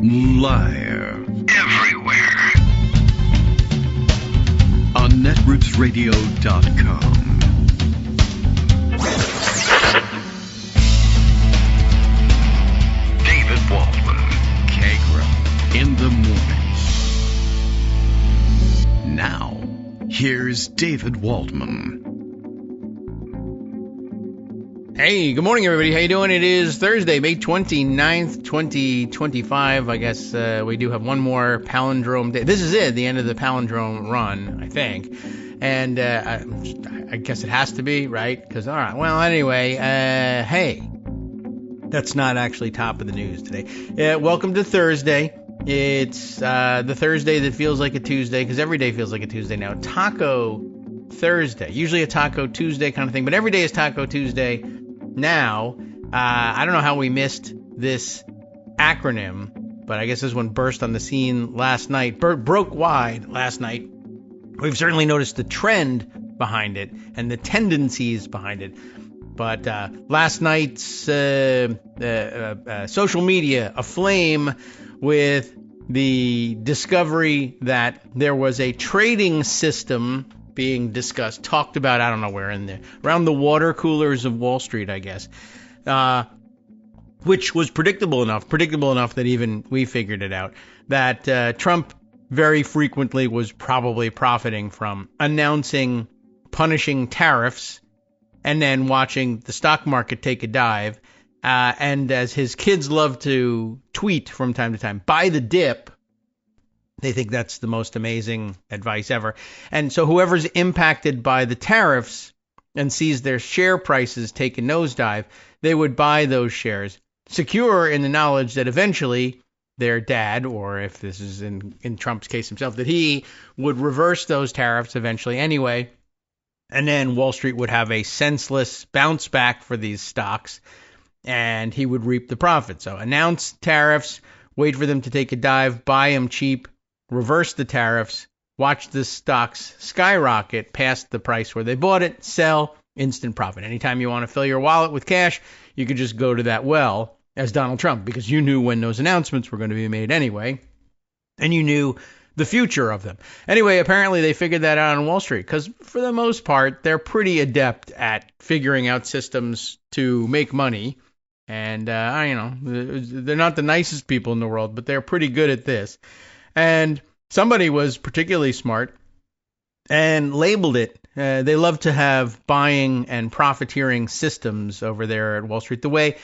Live. Everywhere. On netrootsradio.com. David Waldman. Kagro. In the morning. Now, here's David Waldman. Hey, good morning, everybody. How you doing? It is Thursday, May 29th, 2025. I guess we do have one more palindrome day. This is it, the end of the palindrome run, I think. And I guess it has to be, right? Because, all right, well, anyway, hey, that's not actually top of the news today. Welcome to Thursday. It's the Thursday that feels like a Tuesday, because every day feels like a Tuesday now. Taco Thursday. Usually a Taco Tuesday kind of thing, but every day is Taco Tuesday. Now, I don't know how we missed this acronym, but I guess this one burst on the scene last night, broke wide last night. We've certainly noticed the trend behind it and the tendencies behind it. But last night's social media aflame with the discovery that there was a trading system being discussed, talked about, I don't know where in there, around the water coolers of Wall Street, I guess, which was predictable enough that even we figured it out, that Trump very frequently was probably profiting from announcing punishing tariffs and then watching the stock market take a dive. And as his kids love to tweet from time to time, buy the dip. They think that's the most amazing advice ever. And so whoever's impacted by the tariffs and sees their share prices take a nosedive, they would buy those shares, secure in the knowledge that eventually their dad, or if this is in Trump's case himself, that he would reverse those tariffs eventually anyway. And then Wall Street would have a senseless bounce back for these stocks, and he would reap the profit. So announce tariffs, wait for them to take a dive, buy them cheap, reverse the tariffs, watch the stocks skyrocket past the price where they bought it, sell, instant profit. Anytime you want to fill your wallet with cash, you could just go to that well as Donald Trump, because you knew when those announcements were going to be made anyway, and you knew the future of them. Anyway, apparently they figured that out on Wall Street, because for the most part, they're pretty adept at figuring out systems to make money. And, they're not the nicest people in the world, but they're pretty good at this. And somebody was particularly smart and labeled it. They love to have buying and profiteering systems over there at Wall Street. The way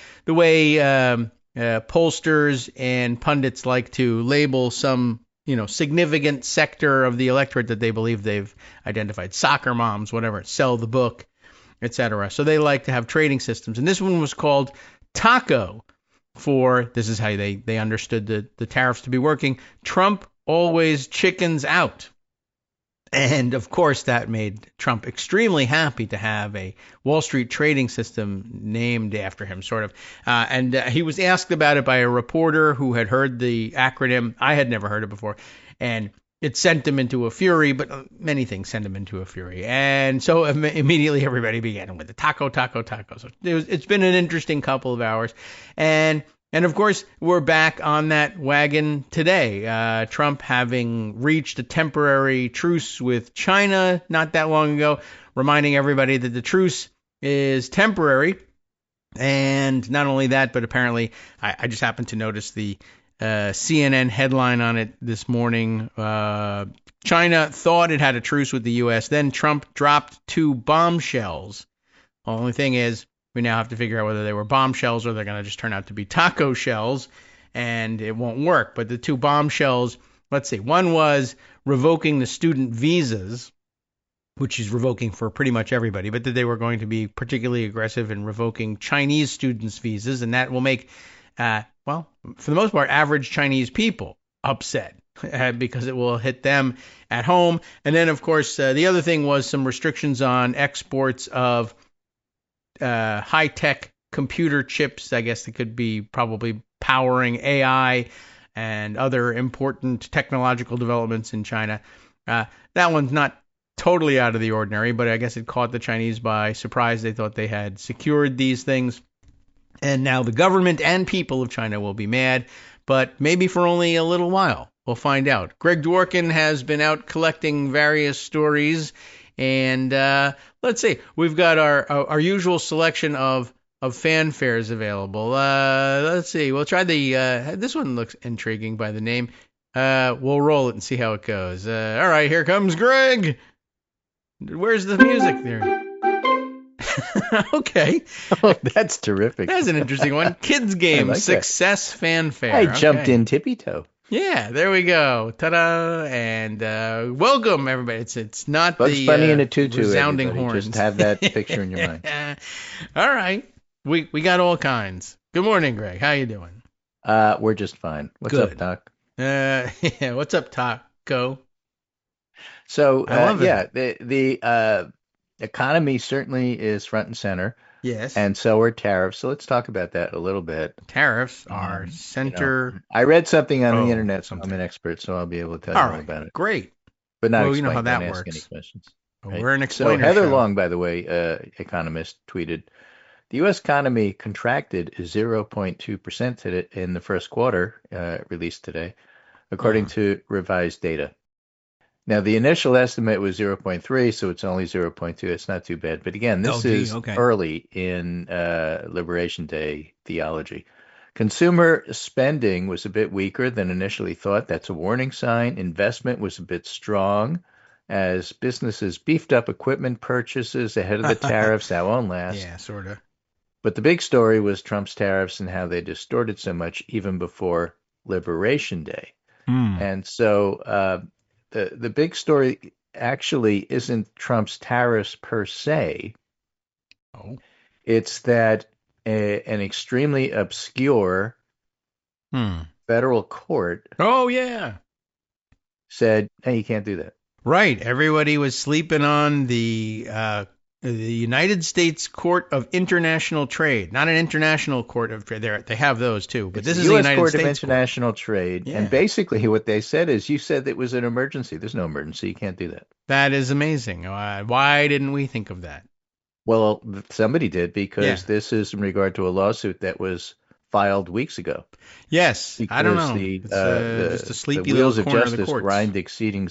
pollsters and pundits like to label some, significant sector of the electorate that they believe they've identified. Soccer moms, whatever, sell the book, etc. So they like to have trading systems. And this one was called Taco. This is how they understood the tariffs to be working. Trump always chickens out. And of course, that made Trump extremely happy to have a Wall Street trading system named after him, sort of. And he was asked about it by a reporter who had heard the acronym. I had never heard it before. And it sent him into a fury, but many things send him into a fury. And so immediately everybody began with the taco. So it's been an interesting couple of hours. And of course, we're back on that wagon today. Trump having reached a temporary truce with China not that long ago, reminding everybody that the truce is temporary. And not only that, but apparently I just happened to notice the CNN headline on it this morning. China thought it had a truce with the U.S. Then Trump dropped 2 bombshells. The only thing is, we now have to figure out whether they were bombshells or they're going to just turn out to be taco shells, and it won't work. But the 2 bombshells, let's see. One was revoking the student visas, which is revoking for pretty much everybody, but that they were going to be particularly aggressive in revoking Chinese students' visas, and that will make for the most part, average Chinese people upset because it will hit them at home. And then, of course, the other thing was some restrictions on exports of high-tech computer chips, I guess, that could be probably powering AI and other important technological developments in China. That one's not totally out of the ordinary, but I guess it caught the Chinese by surprise. They thought they had secured these things. And now the government and people of China will be mad but maybe for only a little while. We'll find out. Greg Dworkin has been out collecting various stories, and let's see. We've got our usual selection of fanfares available. Let's see. We'll try the this one looks intriguing by the name. We'll roll it and see how it goes. All right, here comes Greg. Where's the music there? Okay. Oh, that's terrific. That's an interesting one. Kids game, like success fanfare. I jumped Okay. in tippy-toe. Yeah, there we go. Ta-da! And welcome, everybody. It's not Bugs the Bunny in a tutu, resounding everybody. horns. Just have that picture in your mind. All right. We got all kinds. Good morning, Greg. How you doing? We're just fine. What's Good. up, Doc? Yeah. What's up, Taco? So, I love it. yeah, the economy certainly is front and center, Yes. and so are tariffs. So let's talk about that a little bit. Tariffs are center. I read something on the internet, so something. I'm an expert, so I'll be able to tell you All all right. about it. Great. But not Well, you know how explain, that don't ask any works. questions. We're an So explainer Heather show. Long, by the way, economist, tweeted, the U.S. economy contracted 0.2% today in the first quarter, released today, according to revised data. Now, the initial estimate was 0.3, so it's only 0.2. It's not too bad. But again, this is early in Liberation Day theology. Consumer spending was a bit weaker than initially thought. That's a warning sign. Investment was a bit strong as businesses beefed up equipment purchases ahead of the tariffs. That won't last. Yeah, sort of. But the big story was Trump's tariffs and how they distorted so much even before Liberation Day. And so the big story actually isn't Trump's tariffs per se. Oh. It's that an extremely obscure federal court said, hey, you can't do that. Right. Everybody was sleeping on the United States Court of International Trade, not an international court of trade. They have those too, but this is the United Court States of International Trade. Yeah. And basically what they said is, you said it was an emergency. There's no emergency. You can't do that. That is amazing. Why didn't we think of that? Well, somebody did, because this is in regard to a lawsuit that was filed weeks ago. Yes, because I don't know. It's just a sleepy the wheels little of corner justice of the courts. grind exceeding,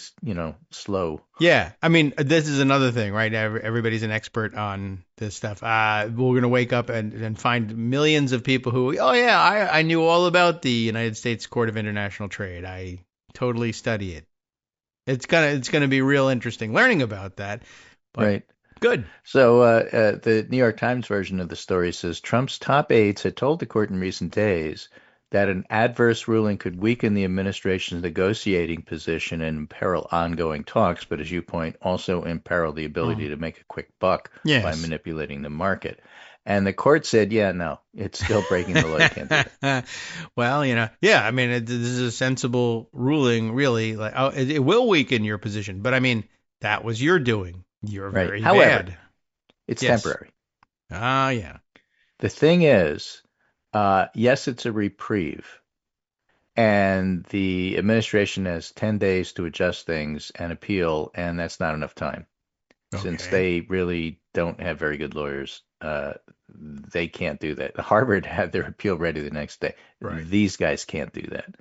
slow. Yeah, I mean, this is another thing, right? Everybody's an expert on this stuff. We're going to wake up and find millions of people who, I knew all about the United States Court of International Trade. I totally study it. It's gonna be real interesting learning about that. But Right. Good. So the New York Times version of the story says Trump's top aides had told the court in recent days that an adverse ruling could weaken the administration's negotiating position and imperil ongoing talks, but as you point, also imperil the ability to make a quick buck by manipulating the market. And the court said, no, it's still breaking the law. You can't do that. Well, I mean, this is a sensible ruling, really. Like, it will weaken your position, but I mean, that was your doing. You're very bad. It's temporary. Yeah. The thing is, yes, it's a reprieve, and the administration has 10 days to adjust things and appeal, and that's not enough time. Since they really don't have very good lawyers, they can't do that. Harvard had their appeal ready the next day. Right. These guys can't do that.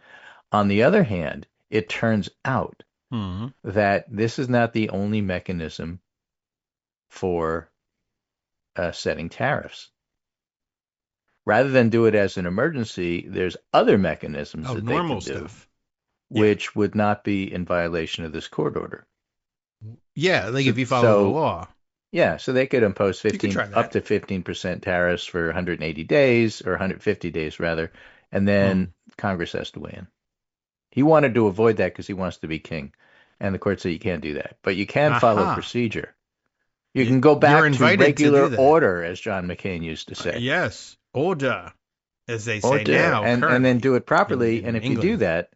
On the other hand, it turns out that this is not the only mechanism for setting tariffs. Rather than do it as an emergency, there's other mechanisms that they can do, which would not be in violation of this court order. Yeah, like if you follow the law. Yeah, so they could impose up to 15% tariffs for 180 days, or 150 days rather, and then Congress has to weigh in. He wanted to avoid that because he wants to be king, and the court said you can't do that. But you can follow procedure. You can go back to regular order, as John McCain used to say. Yes, order, as they say now. And then do it properly. And if you do that,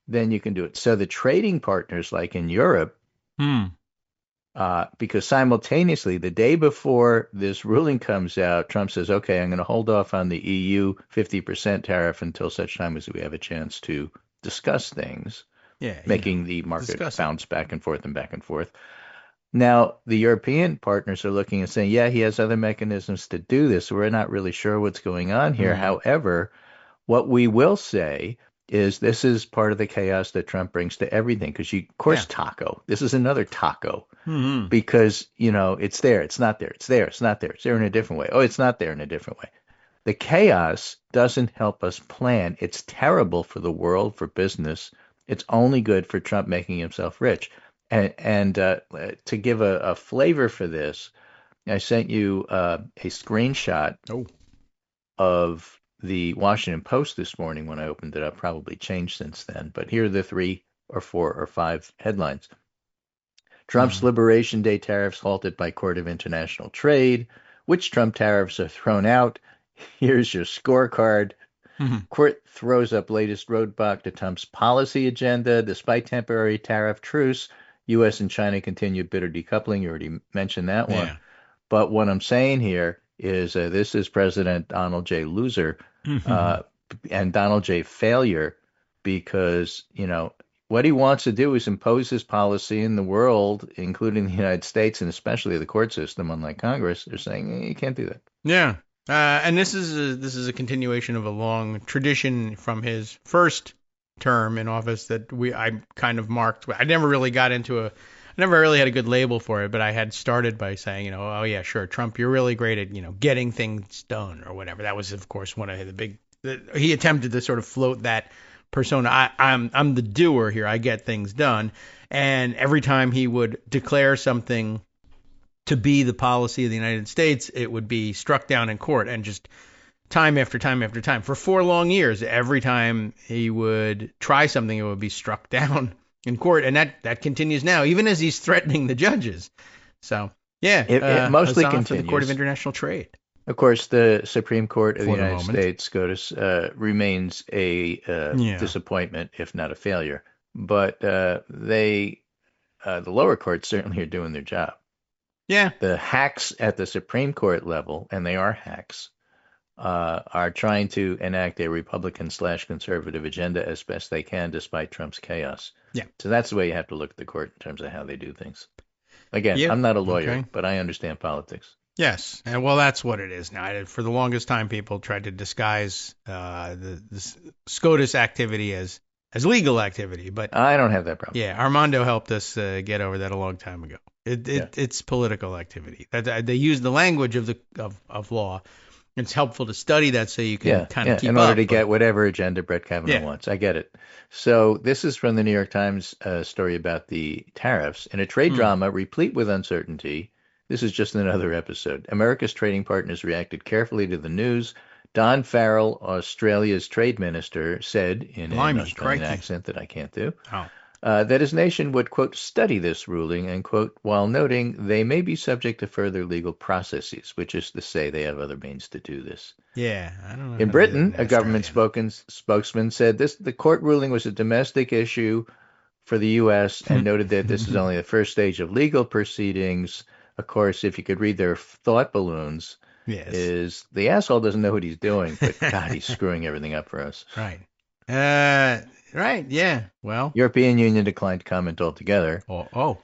then you can do it. So the trading partners, like in Europe, because simultaneously, the day before this ruling comes out, Trump says, okay, I'm going to hold off on the EU 50% tariff until such time as we have a chance to discuss things, making the market bounce back and forth and back and forth. Now, the European partners are looking and saying, he has other mechanisms to do this. So we're not really sure what's going on here. However, what we will say this is part of the chaos that Trump brings to everything. Because of course, taco. This is another taco. Mm-hmm. Because, it's there, it's not there, it's there, it's not there, it's there in a different way. Oh, it's not there in a different way. The chaos doesn't help us plan. It's terrible for the world, for business. It's only good for Trump making himself rich. And to give a flavor for this, I sent you a screenshot of the Washington Post this morning when I opened it up. Probably changed since then, but here are the 3 or 4 or 5 headlines. Trump's Liberation Day tariffs halted by Court of International Trade. Which Trump tariffs are thrown out? Here's your scorecard. Court throws up latest roadblock to Trump's policy agenda. Despite temporary tariff truce, U.S. and China continue bitter decoupling. You already mentioned that one. Yeah. But what I'm saying here is this is President Donald J. Loser and Donald J. Failure because, what he wants to do is impose his policy in the world, including the United States and especially the court system, unlike Congress. They're saying you can't do that. Yeah. And this is a continuation of a long tradition from his first term in office that I kind of marked. I never really had a good label for it, but I had started by saying, oh yeah, sure, Trump, you're really great at, getting things done or whatever. That was, of course, one of the big. He attempted to sort of float that persona. I'm the doer here. I get things done. And every time he would declare something to be the policy of the United States, it would be struck down in court, and just time after time after time for 4 long years. Every time he would try something, it would be struck down in court, and that continues now, even as he's threatening the judges. So yeah, it mostly continues for the Court of International Trade. Of course, the Supreme Court of the United States remains a disappointment, if not a failure. But the lower courts certainly are doing their job. Yeah. The hacks at the Supreme Court level, and they are hacks, are trying to enact a Republican/conservative agenda as best they can, despite Trump's chaos. Yeah. So that's the way you have to look at the court in terms of how they do things. Again, I'm not a lawyer, but I understand politics. Yes, and well, that's what it is now. For the longest time, people tried to disguise the SCOTUS activity as legal activity, but I don't have that problem. Yeah, Armando helped us get over that a long time ago. It's political activity. They use the language of law. It's helpful to study that so you can kind of keep up. In order to get whatever agenda Brett Kavanaugh wants. I get it. So this is from the New York Times story about the tariffs. In a trade drama replete with uncertainty, this is just another episode. America's trading partners reacted carefully to the news. Don Farrell, Australia's trade minister, said in an Australian accent that I can't do, that his nation would, quote, study this ruling, and, quote, while noting they may be subject to further legal processes, which is to say they have other means to do this. Yeah, I don't know. In Britain, a government spokesman said the court ruling was a domestic issue for the U.S. and noted that this is only the first stage of legal proceedings. Of course, if you could read their thought balloons, is the asshole doesn't know what he's doing, but God, he's screwing everything up for us. Right. Right. Yeah. Well, European Union declined to comment altogether.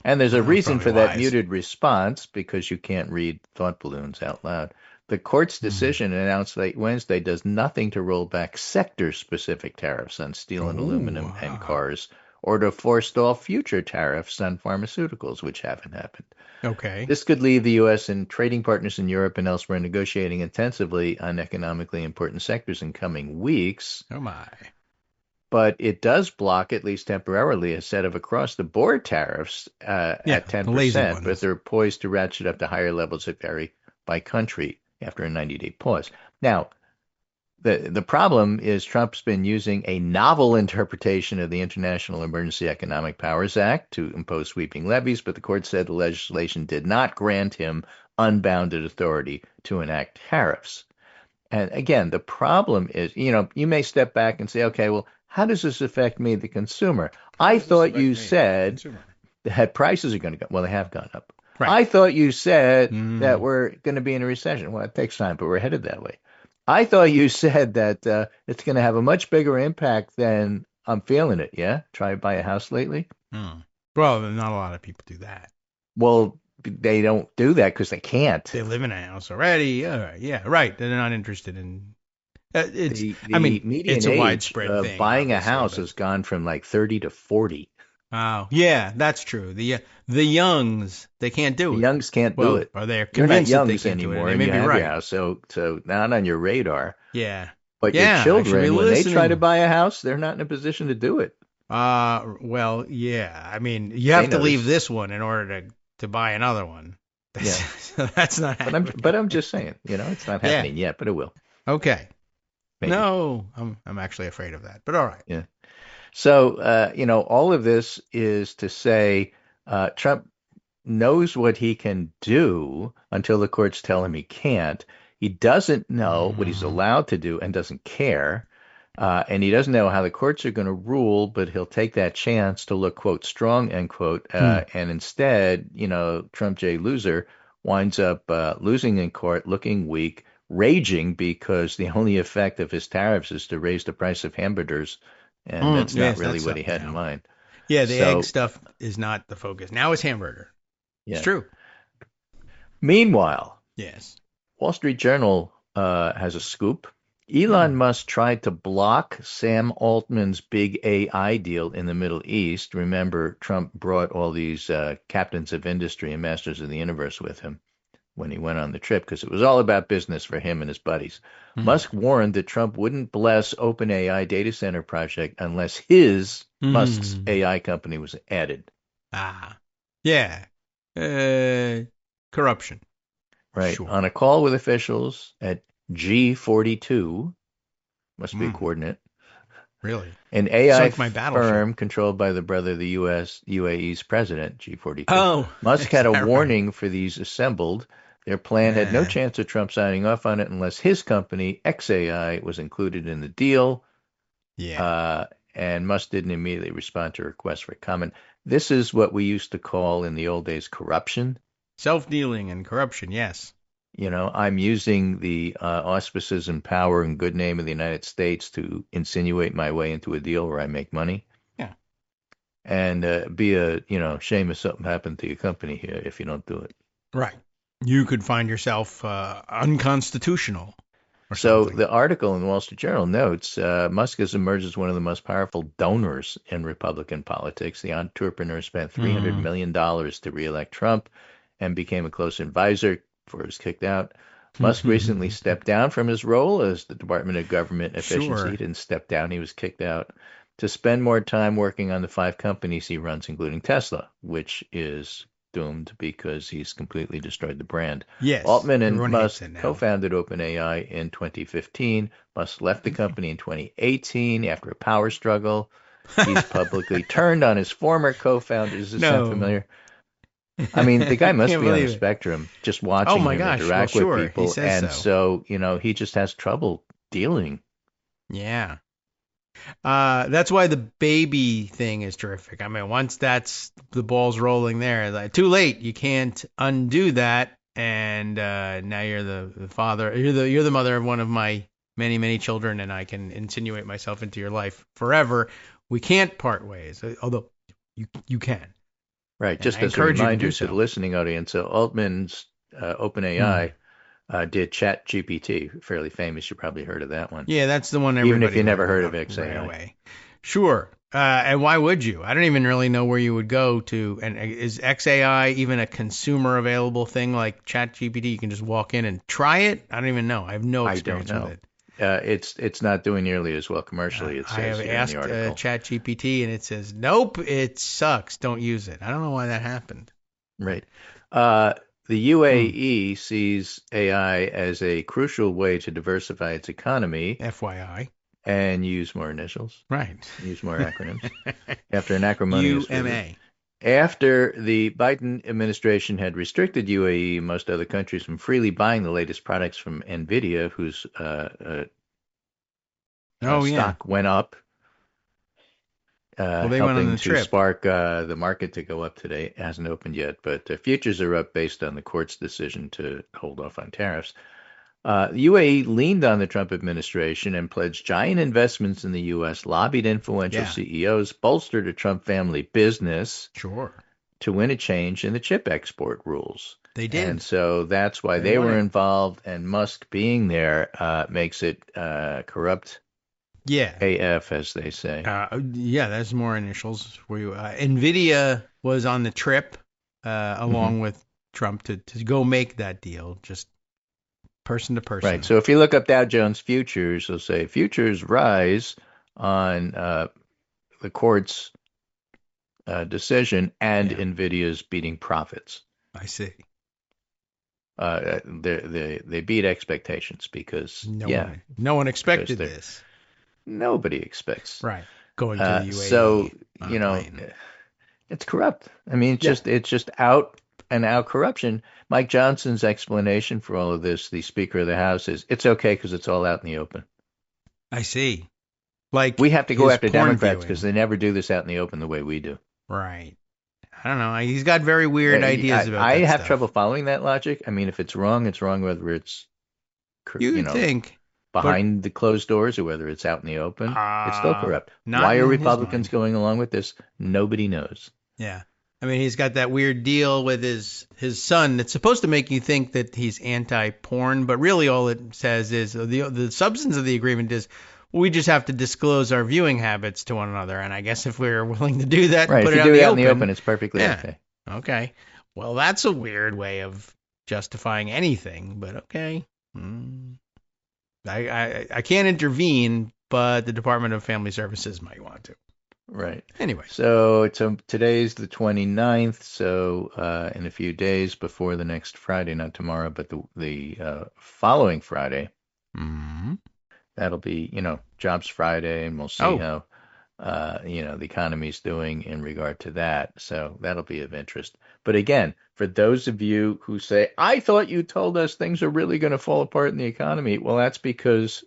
And there's a reason for that muted response, because you can't read thought balloons out loud. The court's decision announced late Wednesday does nothing to roll back sector-specific tariffs on steel and aluminum and cars, or to forestall future tariffs on pharmaceuticals, which haven't happened. Okay. This could leave the U.S. and trading partners in Europe and elsewhere negotiating intensively on economically important sectors in coming weeks. Oh, my. But it does block, at least temporarily, a set of across-the-board tariffs at 10%, but they're poised to ratchet up to higher levels that vary by country after a 90-day pause. Now, the problem is Trump's been using a novel interpretation of the International Emergency Economic Powers Act to impose sweeping levies, but the court said the legislation did not grant him unbounded authority to enact tariffs. And again, the problem is, you may step back and say, okay, well, how does this affect me, the consumer? I thought you said that prices are going to go. Well, they have gone up. Right. I thought you said that we're going to be in a recession. Well, it takes time, but we're headed that way. I thought you said that it's going to have a much bigger impact than I'm feeling it. Yeah? Try to buy a house lately? Well, not a lot of people do that. Well, they don't do that because they can't. They live in a house already. Yeah, right. They're not interested in It's, The I mean, median it's a age widespread of thing, buying a obviously, house but has gone from like 30 to 40. oh, yeah, that's true. The youngs, they can't The do it. youngs can't do Well, it. or they're You're not convinced that they youngs can't do it, and anymore, they and may you be have your right. house, so not on your radar. Yeah. But your Yeah, I should be children, when they try to listening. buy a house, they're not in a position to do it. Well, yeah. I mean, you They have to leave notice. this one in order to buy another one. Yeah. So that's not But happening. I'm just saying, it's not Yeah. happening yet, but it will, Okay. maybe. No, I'm actually afraid of that. But all right. Yeah. So, all of this is to say Trump knows what he can do until the courts tell him he can't. He doesn't know what he's Mm. allowed to do and doesn't care. And he doesn't know how the courts are going to rule, but he'll take that chance to look, quote, strong, end quote. Hmm. And instead, Trump J. Loser winds up losing in court, looking weak, raging because the only effect of his tariffs is to raise the price of hamburgers. And that's not Yes, really that's what he up had in now. mind. Yeah, the egg So, stuff is not the focus. Now it's hamburger. It's yeah. true. Meanwhile, Yes. Wall Street Journal has a scoop. Elon Hmm. Musk tried to block Sam Altman's big AI deal in the Middle East. Remember, Trump brought all these captains of industry and masters of the universe with him when he went on the trip because it was all about business for him and his buddies. Hmm. Musk warned that Trump wouldn't bless OpenAI data center project unless his, Musk's Hmm. AI company was added. Ah. Yeah. Corruption. Right. Sure. On a call with officials at G42, must be a Mm, coordinate, really. an It's AI like my battleship. firm controlled by the brother of the U.S. UAE's president, G42. Oh, Musk is had a that right? warning for these assembled. Their plan had no Yeah. chance of Trump signing off on it unless his company, XAI, was included in the deal. Yeah. Uh, and Musk didn't immediately respond to requests for comment. This is what we used to call in the old days corruption. Self-dealing and corruption. Yes. I'm using the auspices and power and good name of the United States to insinuate my way into a deal where I make money. Yeah. And be shame if something happened to your company here if you don't do it. Right. You could find yourself unconstitutional or So something. the article in the Wall Street Journal notes Musk has emerged as one of the most powerful donors in Republican politics. The entrepreneur spent $300 Mm. million to reelect Trump and became a close advisor before he was kicked out. Musk recently stepped down from his role as the Department of Government Efficiency. He Sure. didn't step down, he was kicked out to spend more time working on the 5 companies he runs, including Tesla, which is doomed because he's completely destroyed the brand. Yes. Altman and Everyone hates Musk it now. co-founded OpenAI in 2015. Musk left the company in 2018 after a power struggle. He's publicly turned on his former co-founder. Does this sound No. familiar? I mean, the guy I must can't be on the believe it. spectrum just Oh watching my him gosh. Well, interact with sure. He people. says And so. so, he just has trouble dealing. Yeah. That's why the baby thing is terrific. I mean, once that's the ball's rolling there, like too late. You can't undo that. And now you're the father. You're the mother of one of my many many children, and I can insinuate myself into your life forever. We can't part ways, although you can. Right. And Just I as a encourage you to do reminder to the so. listening audience, so Altman's Hmm. OpenAI did Chat GPT, fairly famous. You probably heard of that one, Yeah, that's the one even if everybody you never learned heard of about right XAI. away. Sure. And why would you? I don't even really know where you would go to. And is XAI even a consumer available thing like ChatGPT? You can just walk in and try it? I don't even know. I have no I don't experience with know. it. It's not doing nearly as well commercially, it I have says here in the asked article. ChatGPT and it says, nope, it sucks. Don't use it. I don't know why that happened. Right. The Hmm. UAE sees AI as a crucial way to diversify its economy FYI. and use more initials, Right. use more acronyms. After an acrimonious visit. UMA. After the Biden administration had restricted UAE and most other countries from freely buying the latest products from NVIDIA, whose Oh, yeah. stock went up, Well, they went on helping the to trip. spark the market to go up today. It hasn't opened yet, but futures are up based on the court's decision to hold off on tariffs. The UAE leaned on the Trump administration and pledged giant investments in the U.S., lobbied influential Yeah. CEOs, bolstered a Trump family business Sure. to win a change in the chip export rules. They did. And so that's why they were involved, and Musk being there makes it corrupt Yeah. AF, as they say. Yeah, that's more initials for you. NVIDIA was on the trip along with Trump to go make that deal, just person to person. Right. So if you look up Dow Jones futures, it'll say futures rise on the court's decision and NVIDIA's beating profits. I see. They beat expectations because no one expected this. Nobody expects. Right. Going to the UAE. So, it's corrupt. I mean, it's just out and out corruption. Mike Johnson's explanation for all of this, the Speaker of the House, is it's okay because it's all out in the open. I see. Like we have to go after Democrats because they never do this out in the open the way we do. Right. I don't know. He's got very weird ideas about that I have stuff. trouble following that logic. I mean, if it's wrong whether it's think behind the closed doors or whether it's out in the open. It's still corrupt. Why are Republicans going along with this? Nobody knows. Yeah. I mean, he's got that weird deal with his son that's supposed to make you think that he's anti-porn, but really all it says is the substance of the agreement is we just have to disclose our viewing habits to one another. And I guess if we're willing to do that, right, put if it you do it out in the open, it's perfectly okay. Okay. Well, that's a weird way of justifying anything, but okay. I can't intervene, but the Department of Family Services might want to. Right. Anyway. So today's the 29th, so in a few days before the next Friday, not tomorrow, but the following Friday, that'll be, Jobs Friday, and we'll see how, the economy's doing in regard to that. So that'll be of interest. But again, for those of you who say, I thought you told us things are really going to fall apart in the economy, well, that's because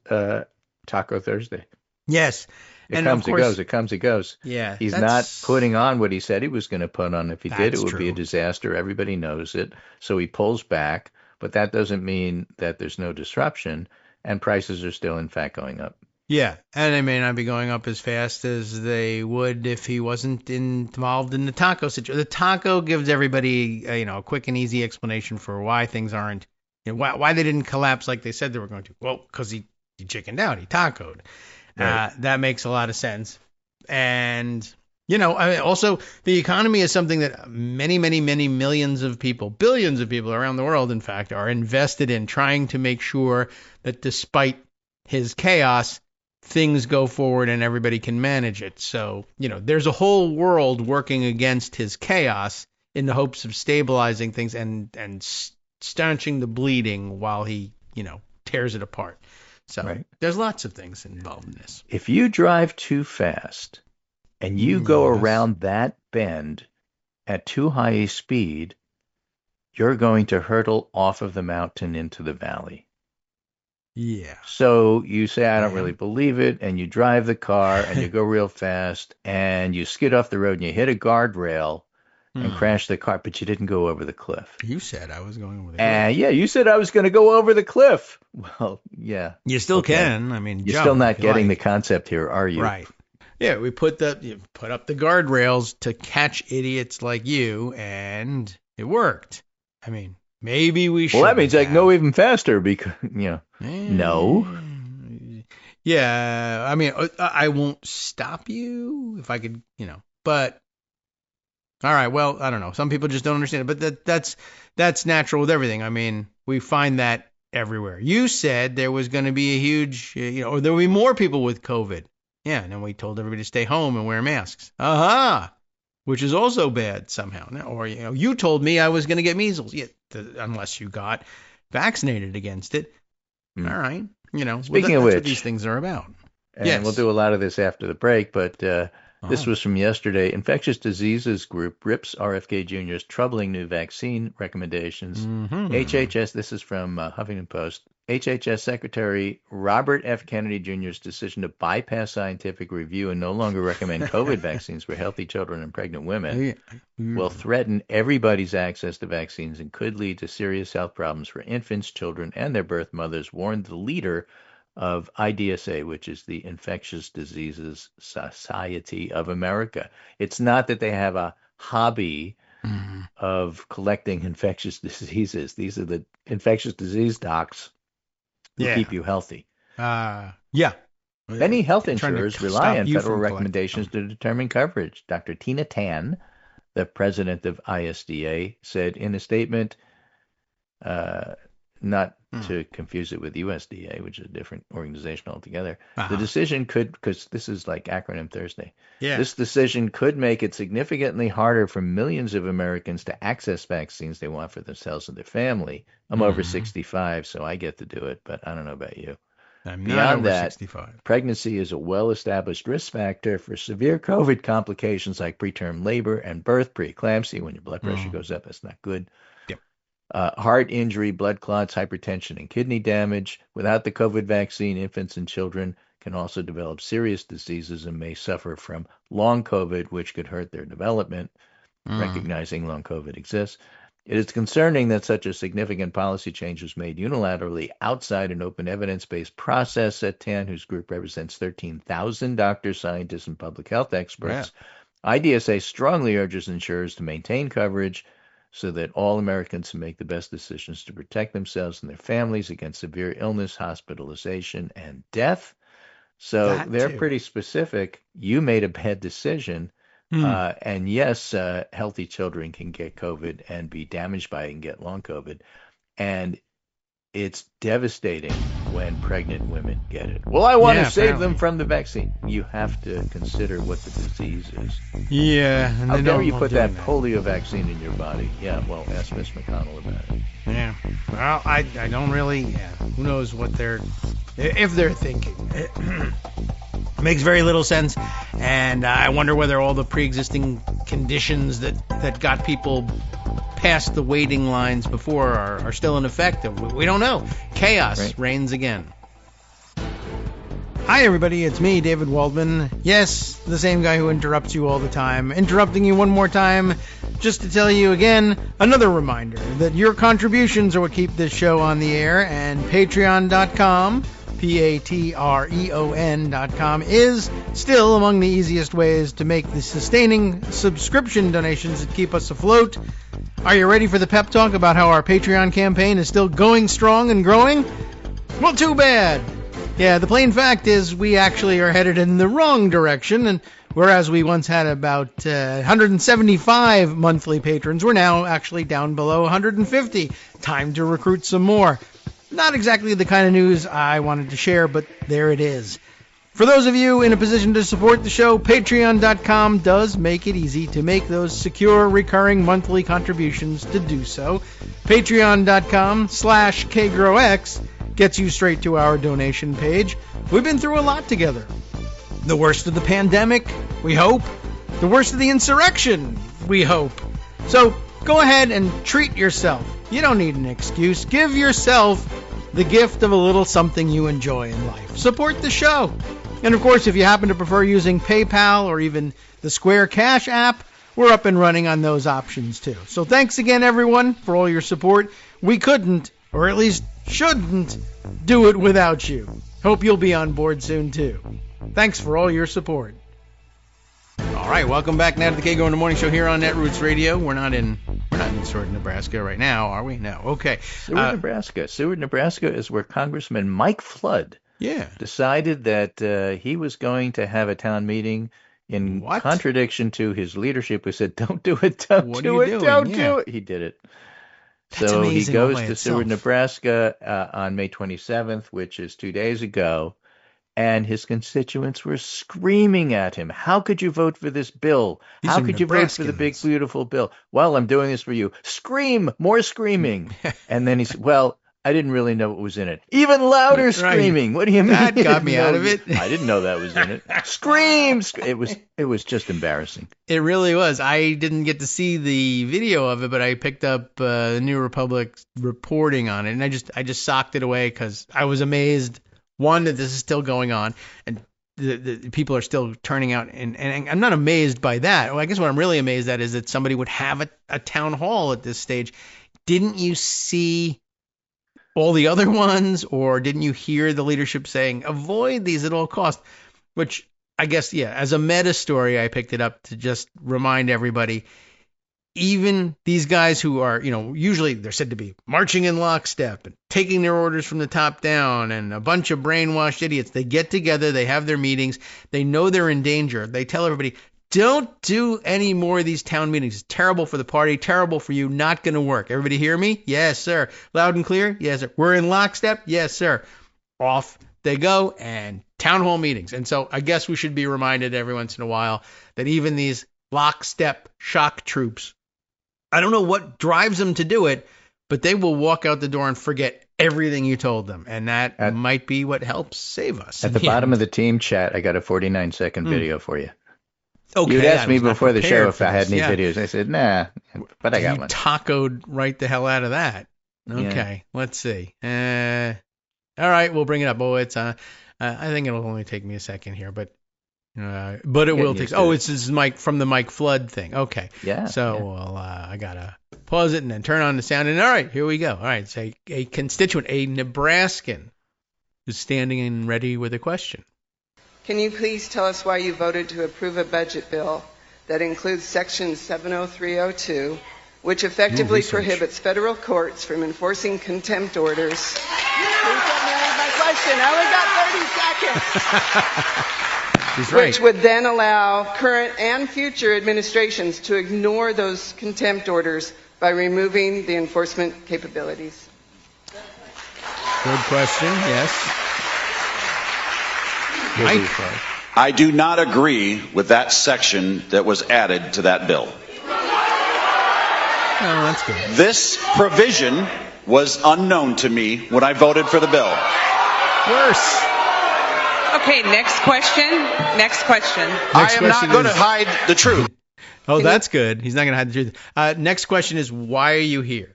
Taco Thursday. Yes. It comes, it goes. Yeah. He's not putting on what he said he was going to put on. If he did, it would be a disaster. Everybody knows it. So he pulls back, but that doesn't mean that there's no disruption, and prices are still, in fact, going up. Yeah, and they may not be going up as fast as they would if he wasn't involved in the taco situation. The taco gives everybody, a quick and easy explanation for why things aren't, why they didn't collapse like they said they were going to. Well, because he chickened out, he tacoed. Right. That makes a lot of sense. And, also the economy is something that many, many, many millions of people, billions of people around the world, in fact, are invested in trying to make sure that despite his chaos, things go forward and everybody can manage it. So, there's a whole world working against his chaos in the hopes of stabilizing things and staunching the bleeding while he, tears it apart. So there's lots of things involved in this. If you drive too fast and you go around that bend at too high a speed, you're going to hurtle off of the mountain into the valley. Yeah. So you say, I don't really believe it, and you drive the car and you go real fast and you skid off the road and you hit a guardrail and crash the car, but you didn't go over the cliff. You said I was going over the cliff. Yeah, you said I was going to go over the cliff. Well, yeah. You still can. I mean, you're still not getting the concept here, are you? Right. Yeah, we put up the guardrails to catch idiots like you, and it worked. I mean, maybe we should. Well, that means I can go even faster because, no. Yeah, I mean, I won't stop you if I could, but. All right, well, I don't know. Some people just don't understand it, but that's natural with everything. I mean, we find that everywhere. You said there was going to be a huge, or there will be more people with COVID. Yeah, and then we told everybody to stay home and wear masks. Which is also bad somehow. Or, you told me I was going to get measles. Yeah, unless you got vaccinated against it. All right. Speaking of which, that's what these things are about. And we'll do a lot of this after the break, but this was from yesterday. Infectious Diseases Group rips RFK Jr.'s troubling new vaccine recommendations. HHS, this is from Huffington Post. HHS Secretary Robert F. Kennedy Jr.'s decision to bypass scientific review and no longer recommend COVID vaccines for healthy children and pregnant women will threaten everybody's access to vaccines and could lead to serious health problems for infants, children, and their birth mothers, warned the leader of IDSA, which is the Infectious Diseases Society of America. It's not that they have a hobby of collecting infectious diseases. These are the infectious disease docs who keep you healthy. Yeah. Many health Trying to insurers stop rely on you federal from collecting recommendations to determine coverage. Dr. Tina Tan, the president of ISDA, said in a statement, not to confuse it with USDA, which is a different organization altogether. The decision could, because this is like acronym Thursday, this decision could make it significantly harder for millions of Americans to access vaccines they want for themselves and their family. I'm over 65, so I get to do it, but I don't know about you. I'm Beyond not over that, 65. Pregnancy is a well-established risk factor for severe COVID complications like preterm labor and birth, preeclampsia. When your blood pressure goes up, that's not good. Yep. Heart injury, blood clots, hypertension, and kidney damage. Without the COVID vaccine, infants and children can also develop serious diseases and may suffer from long COVID, which could hurt their development. Recognizing long COVID exists. It is concerning that such a significant policy change was made unilaterally outside an open evidence-based process, said Tan, whose group represents 13,000 doctors, scientists, and public health experts. IDSA strongly urges insurers to maintain coverage so that all Americans can make the best decisions to protect themselves and their families against severe illness, hospitalization, and death. So they're pretty specific. You made a bad decision. And yes, healthy children can get COVID and be damaged by it and get long COVID. And it's devastating when pregnant women get it. Well, I want to save them from the vaccine. You have to consider what the disease is. Yeah. And how dare you put that polio vaccine in your body? Yeah, well, ask Miss McConnell about it. Yeah. Well, I don't really, who knows what if they're thinking. It makes very little sense, and I wonder whether all the pre-existing conditions that got people past the waiting lines before are still in effect. We don't know. Chaos reigns again. Hi, everybody. It's me, David Waldman. Yes, the same guy who interrupts you all the time. Interrupting you one more time just to tell you again, another reminder that your contributions are what keep this show on the air, and Patreon.com, Patreon.com, is still among the easiest ways to make the sustaining subscription donations that keep us afloat. Are you ready for the pep talk about how our Patreon campaign is still going strong and growing? Well, too bad. Yeah, the plain fact is we actually are headed in the wrong direction, and whereas we once had about 175 monthly patrons, we're now actually down below 150. Time to recruit some more. Not exactly the kind of news I wanted to share, but there it is. For those of you in a position to support the show, Patreon.com does make it easy to make those secure, recurring monthly contributions to do so. Patreon.com/KagroX gets you straight to our donation page. We've been through a lot together. The worst of the pandemic, we hope. The worst of the insurrection, we hope. So go ahead and treat yourself. You don't need an excuse. Give yourself the gift of a little something you enjoy in life. Support the show. And of course, if you happen to prefer using PayPal or even the Square Cash app, we're up and running on those options too. So thanks again, everyone, for all your support. We couldn't, or at least shouldn't, do it without you. Hope you'll be on board soon too. Thanks for all your support. All right, welcome back now to the Kagro in the Morning Show here on Netroots Radio. We're not in Seward, Nebraska right now, are we? No. Okay. Seward, Nebraska. Seward, Nebraska is where Congressman Mike Flood decided that he was going to have a town meeting in contradiction to his leadership, who said, "Don't do it, don't do it, don't do it." He did it. So he goes to Seward, Nebraska on May 27th, which is 2 days ago. And his constituents were screaming at him. How could you vote for this bill? How could you vote for the big, beautiful bill? Well, I'm doing this for you. Scream, more screaming. And then he said, well, I didn't really know what was in it. Even louder screaming. What do you mean? That got me out of it. I didn't know that was in it. Scream. It was just embarrassing. It really was. I didn't get to see the video of it, but I picked up the New Republic reporting on it, and I just socked it away because I was amazed. One, that this is still going on, and the people are still turning out, and I'm not amazed by that. Well, I guess what I'm really amazed at is that somebody would have a town hall at this stage. Didn't you see all the other ones, or didn't you hear the leadership saying, avoid these at all costs? Which I guess, as a meta story, I picked it up to just remind everybody, even these guys who are, usually they're said to be marching in lockstep and taking their orders from the top down, and a bunch of brainwashed idiots, they get together, they have their meetings, they know they're in danger. They tell everybody, don't do any more of these town meetings. It's terrible for the party, terrible for you, not going to work. Everybody hear me? Yes, sir. Loud and clear? Yes, sir. We're in lockstep? Yes, sir. Off they go, and town hall meetings. And so I guess we should be reminded every once in a while that even these lockstep shock troops, I don't know what drives them to do it, but they will walk out the door and forget everything you told them. And that might be what helps save us. At the bottom of the team chat, I got a 49-second video for you. Okay. You'd asked me before the show if I had any videos. I said, nah, but I got one. You tacoed right the hell out of that. Okay, let's see. All right, we'll bring it up. Oh, it's I think it'll only take me a second here, but it will take. Oh, this is Mike from the Mike Flood thing. Okay. Yeah. So I gotta pause it and then turn on the sound. And all right, here we go. All right, so a constituent, a Nebraskan, who's standing and ready with a question. Can you please tell us why you voted to approve a budget bill that includes Section 70302, which effectively prohibits federal courts from enforcing contempt orders? Please let me read my question. I only got 30 seconds. He's right. Which would then allow current and future administrations to ignore those contempt orders by removing the enforcement capabilities. Good question, yes. Mike? I do not agree with that section that was added to that bill. Oh, that's good. This provision was unknown to me when I voted for the bill. Worse. Okay, next question. I am not going to hide the truth. Oh, that's good. He's not going to hide the truth. Next question is, why are you here?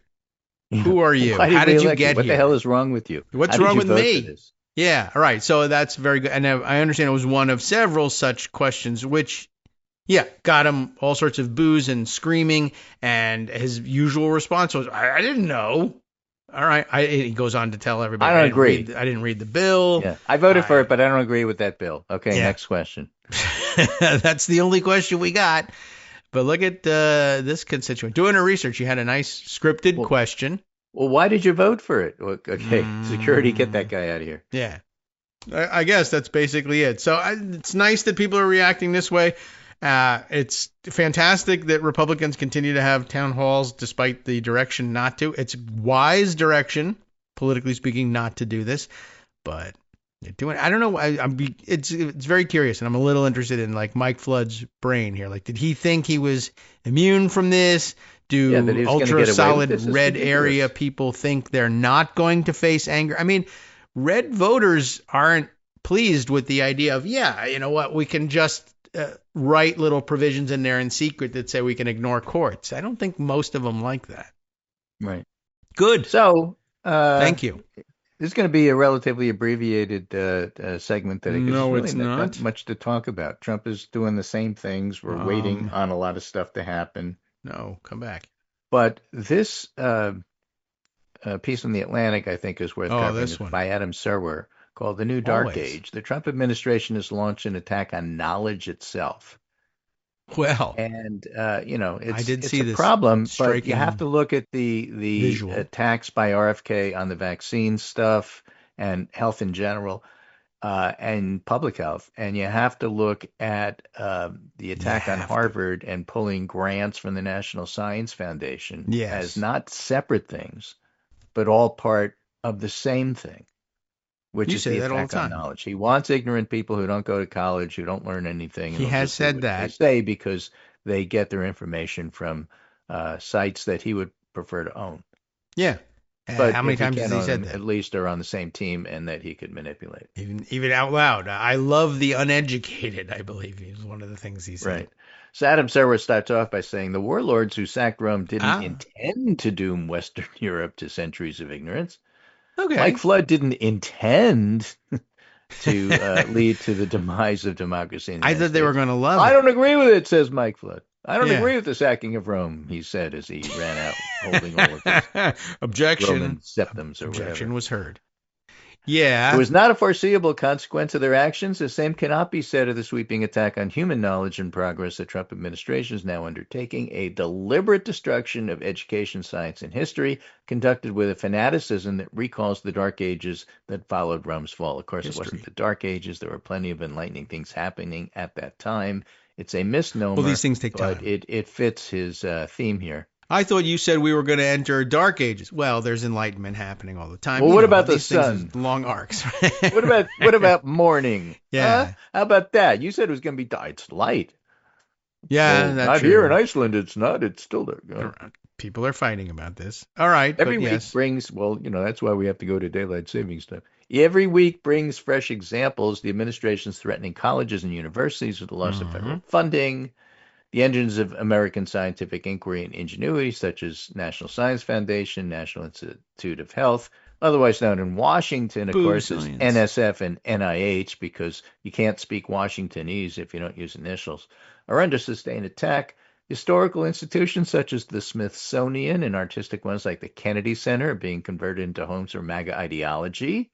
Who are you? How did you get here? What the hell is wrong with you? What's wrong with me? Yeah, all right. So that's very good. And I understand it was one of several such questions, which, got him all sorts of boos and screaming. And his usual response was, I didn't know. All right. He goes on to tell everybody. I don't agree. I didn't read the bill. Yeah, I voted for it, but I don't agree with that bill. Okay, next question. That's the only question we got. But look at this constituent. Doing her research, you had a nice scripted question. Well, why did you vote for it? Okay, security, get that guy out of here. Yeah. I guess that's basically it. So it's nice that people are reacting this way. It's fantastic that Republicans continue to have town halls despite the direction not to. It's wise direction, politically speaking, not to do this. But they're doing it. I don't know. It's very curious, and I'm a little interested in like Mike Flood's brain here. Like, did he think he was immune from this? Do ultra solid red area people think they're not going to face anger? I mean, red voters aren't pleased with the idea of, you know what, we can just write little provisions in there in secret that say we can ignore courts. I don't think most of them like that. Right. Good. So, thank you. This is going to be a relatively abbreviated segment that it's not much to talk about. Trump is doing the same things. We're waiting on a lot of stuff to happen. No, come back. But this piece in the Atlantic, I think, is worth covering. This one. By Adam Serwer, called The New Dark Age. The Trump administration has launched an attack on knowledge itself. Well, and it's see a this problem, but you have to look at the visual attacks by RFK on the vaccine stuff and health in general, and public health, and you have to look at the attack on Harvard and pulling grants from the National Science Foundation as not separate things, but all part of the same thing, which is the attack on knowledge. He wants ignorant people who don't go to college, who don't learn anything. He has said that. They say because they get their information from sites that he would prefer to own. Yeah. But how many times has he said that? At least they're on the same team and that he could manipulate. Even out loud. I love the uneducated, I believe, is one of the things he said. Right. So Adam Serwer starts off by saying the warlords who sacked Rome didn't intend to doom Western Europe to centuries of ignorance. Okay. Mike Flood didn't intend to lead to the demise of democracy in the United States. They were going to love it. I don't agree with it, says Mike Flood. I don't agree with the sacking of Rome, he said as he ran out holding all of his Objection. Roman septums or Objection whatever. was heard. Yeah. It was not a foreseeable consequence of their actions. The same cannot be said of the sweeping attack on human knowledge and progress the Trump administration is now undertaking, a deliberate destruction of education, science, and history, conducted with a fanaticism that recalls the Dark Ages that followed Rome's fall. Of course, It wasn't the Dark Ages. There were plenty of enlightening things happening at that time. It's a misnomer. Well, these things take time. But it fits his theme here. I thought you said we were going to enter Dark Ages. Well, there's enlightenment happening all the time. Well, what about the sun? Long arcs. What about morning? Yeah. How about that? You said it was going to be it's light. Yeah, well, that's not true. Here in Iceland. It's not. It's still there. People are fighting about this. All right. Every week brings. That's why we have to go to daylight savings time. Every week brings fresh examples. The administration's threatening colleges and universities with the loss of federal funding. The engines of American scientific inquiry and ingenuity, such as National Science Foundation, National Institute of Health, otherwise known in Washington, of course, as NSF and NIH, because you can't speak Washingtonese if you don't use initials, are under sustained attack. Historical institutions such as the Smithsonian and artistic ones like the Kennedy Center are being converted into homes for MAGA ideology.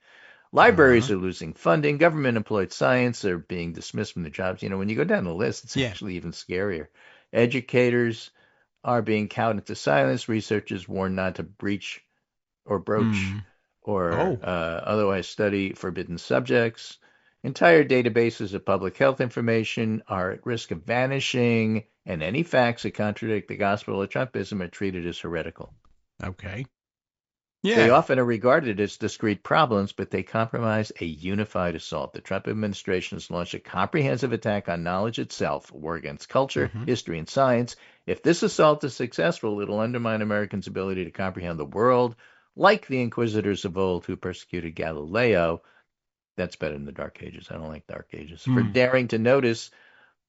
Libraries are losing funding. Government-employed science are being dismissed from their jobs. When you go down the list, it's actually even scarier. Educators are being cowed into silence. Researchers warn not to breach or broach or otherwise study forbidden subjects. Entire databases of public health information are at risk of vanishing, and any facts that contradict the gospel of Trumpism are treated as heretical. Okay. Yeah. They often are regarded as discrete problems, but they compromise a unified assault. The Trump administration has launched a comprehensive attack on knowledge itself, a war against culture, history, and science. If this assault is successful, it'll undermine Americans' ability to comprehend the world, like the inquisitors of old who persecuted Galileo. That's better than the Dark Ages. I don't like Dark Ages. For daring to notice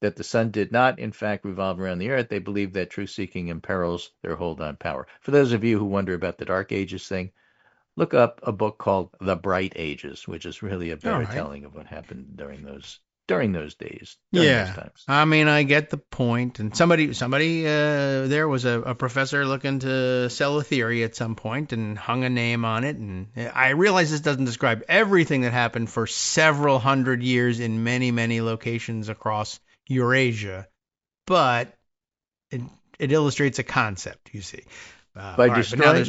that the sun did not, in fact, revolve around the earth, they believe that truth-seeking imperils their hold on power. For those of you who wonder about the Dark Ages thing, look up a book called The Bright Ages, which is really a better telling of what happened during those days. Those times. I mean, I get the point. And somebody there was a professor looking to sell a theory at some point and hung a name on it. And I realize this doesn't describe everything that happened for several hundred years in many, many locations across Eurasia, but it illustrates a concept, you see. By destroying,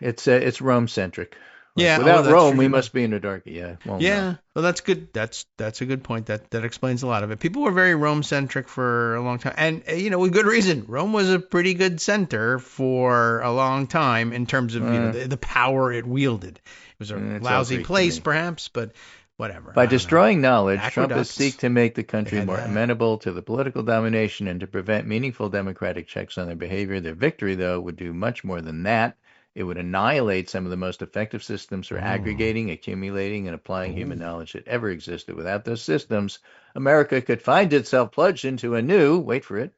it's Rome-centric. Yeah. Without Rome, we must be in the dark. Yeah. Well, that's good. That's a good point. That explains a lot of it. People were very Rome-centric for a long time. And, with good reason. Rome was a pretty good center for a long time in terms of, the power it wielded. It was a lousy place, perhaps, but whatever. By destroying knowledge, Trumpists seek to make the country more amenable to the political domination and to prevent meaningful democratic checks on their behavior. Their victory, though, would do much more than that. It would annihilate some of the most effective systems for aggregating, accumulating, and applying human knowledge that ever existed. Without those systems, America could find itself plunged into a new, wait for it,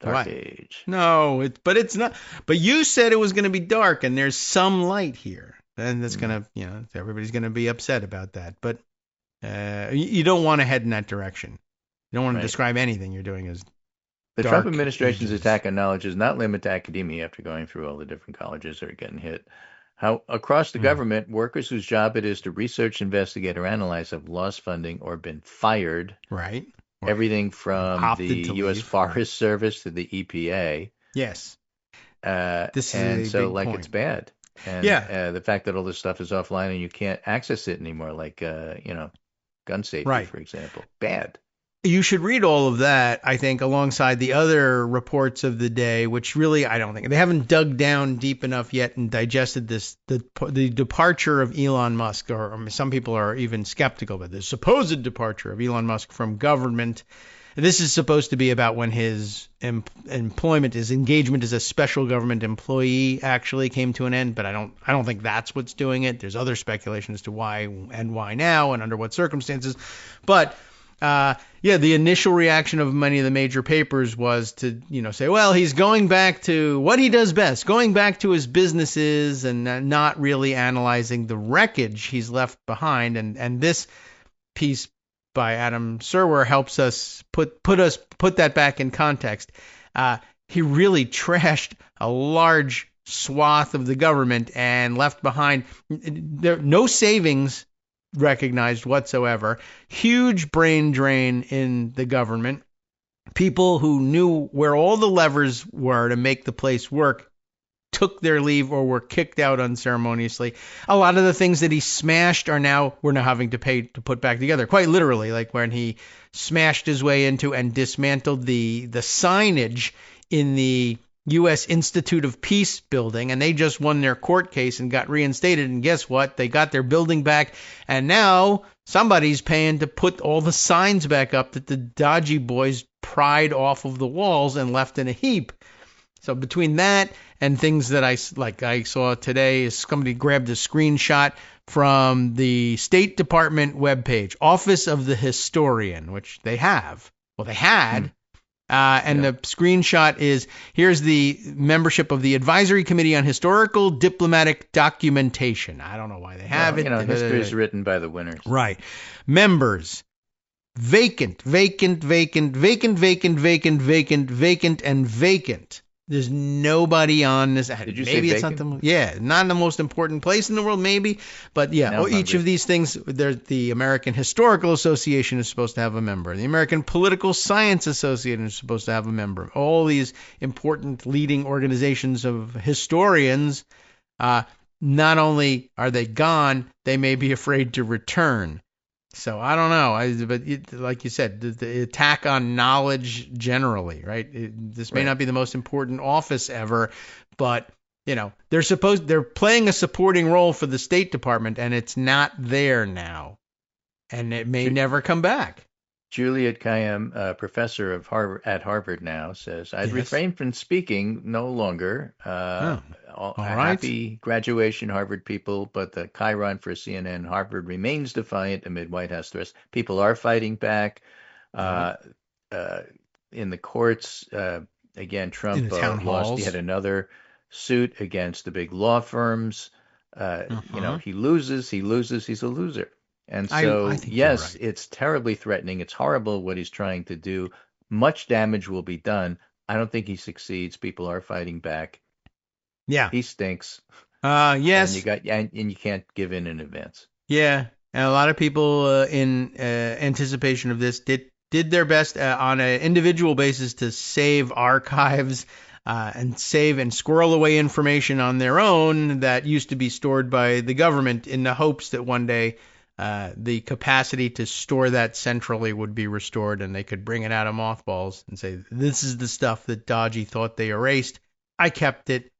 Dark Age. No, but it's not. But you said it was going to be dark, and there's some light here. And that's going to, everybody's going to be upset about that. But you don't want to head in that direction. You don't want to describe anything you're doing as the Trump administration's attack on knowledge is not limited to academia after going through all the different colleges that are getting hit. How across the government, workers whose job it is to research, investigate, or analyze have lost funding or been fired. Right. Everything from the U.S. Forest Service to the EPA. Yes. This is a big point. It's bad. And the fact that all this stuff is offline and you can't access it anymore, like, gun safety, for example. Bad. You should read all of that, I think, alongside the other reports of the day, which really, I don't think, they haven't dug down deep enough yet and digested the departure of Elon Musk, or some people are even skeptical about the supposed departure of Elon Musk from government. This is supposed to be about when his employment, his engagement as a special government employee actually came to an end, but I don't think that's what's doing it. There's other speculation as to why and why now and under what circumstances. But the initial reaction of many of the major papers was to, say, well, he's going back to what he does best, going back to his businesses and not really analyzing the wreckage he's left behind. And this piece by Adam Serwer helps us put that back in context. He really trashed a large swath of the government and left behind no savings recognized whatsoever. Huge brain drain in the government. People who knew where all the levers were to make the place work took their leave or were kicked out unceremoniously. A lot of the things that he smashed we're now having to pay to put back together, quite literally, like when he smashed his way into and dismantled the signage in the U.S. Institute of Peace building, and they just won their court case and got reinstated, and guess what? They got their building back, and now somebody's paying to put all the signs back up that the dodgy boys pried off of the walls and left in a heap. So between that and things that I saw today, somebody grabbed a screenshot from the State Department webpage, Office of the Historian, which they have. Well, they had. The screenshot is, here's the membership of the Advisory Committee on Historical Diplomatic Documentation. I don't know why they have it. History is written by the winners. Right. Members. Vacant, vacant, vacant, vacant, vacant, vacant, vacant, vacant, and vacant. There's nobody on this. Did you maybe say it's vacant? not not the most important place in the world, maybe, but each of these things. The American Historical Association is supposed to have a member. The American Political Science Association is supposed to have a member. All these important leading organizations of historians, not only are they gone, they may be afraid to return. So I don't know, but like you said, the attack on knowledge generally, right? This may not be the most important office ever, but they're playing a supporting role for the State Department, and it's not there now, and it may never come back. Juliet Kayyem, a professor at Harvard now, says, I'd refrain from speaking no longer. All right. Happy graduation, Harvard people, but the chyron for CNN, Harvard remains defiant amid White House threats. People are fighting back. In the courts, again, Trump lost yet another suit against the big law firms. He loses, he's a loser. And so, yes, it's terribly threatening. It's horrible what he's trying to do. Much damage will be done. I don't think he succeeds. People are fighting back. Yeah. He stinks. Yes. And you can't give in advance. Yeah. And a lot of people in anticipation of this did their best on an individual basis to save archives and save and squirrel away information on their own that used to be stored by the government in the hopes that one day the capacity to store that centrally would be restored and they could bring it out of mothballs and say, this is the stuff that Dodgy thought they erased. I kept it.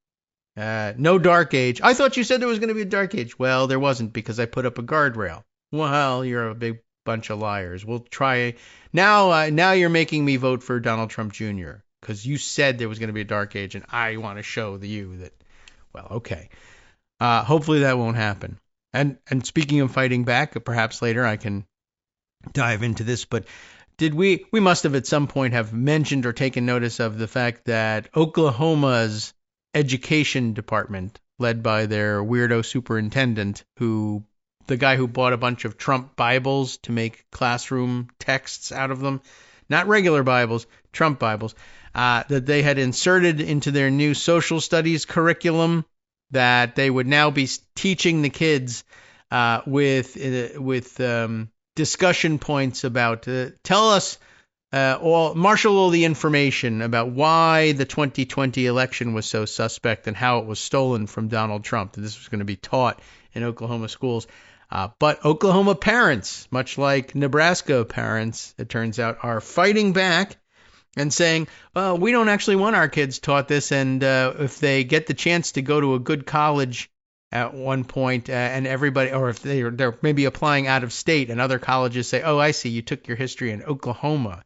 No dark age. I thought you said there was going to be a dark age. Well, there wasn't because I put up a guardrail. Well, you're a big bunch of liars. We'll try. Now you're making me vote for Donald Trump Jr. because you said there was going to be a dark age and I want to show you that. Well, okay. Hopefully that won't happen. And speaking of fighting back, perhaps later I can dive into this, but we must have at some point have mentioned or taken notice of the fact that Oklahoma's education department, led by their weirdo superintendent, the guy who bought a bunch of Trump Bibles to make classroom texts out of them, not regular Bibles, Trump Bibles, that they had inserted into their new social studies curriculum, that they would now be teaching the kids with discussion points about marshal all the information about why the 2020 election was so suspect and how it was stolen from Donald Trump. This was going to be taught in Oklahoma schools. But Oklahoma parents, much like Nebraska parents, it turns out, are fighting back and saying, well, we don't actually want our kids taught this, and if they get the chance to go to a good college at one point, and everybody, or if they're maybe applying out of state, and other colleges say, oh, I see, you took your history in Oklahoma.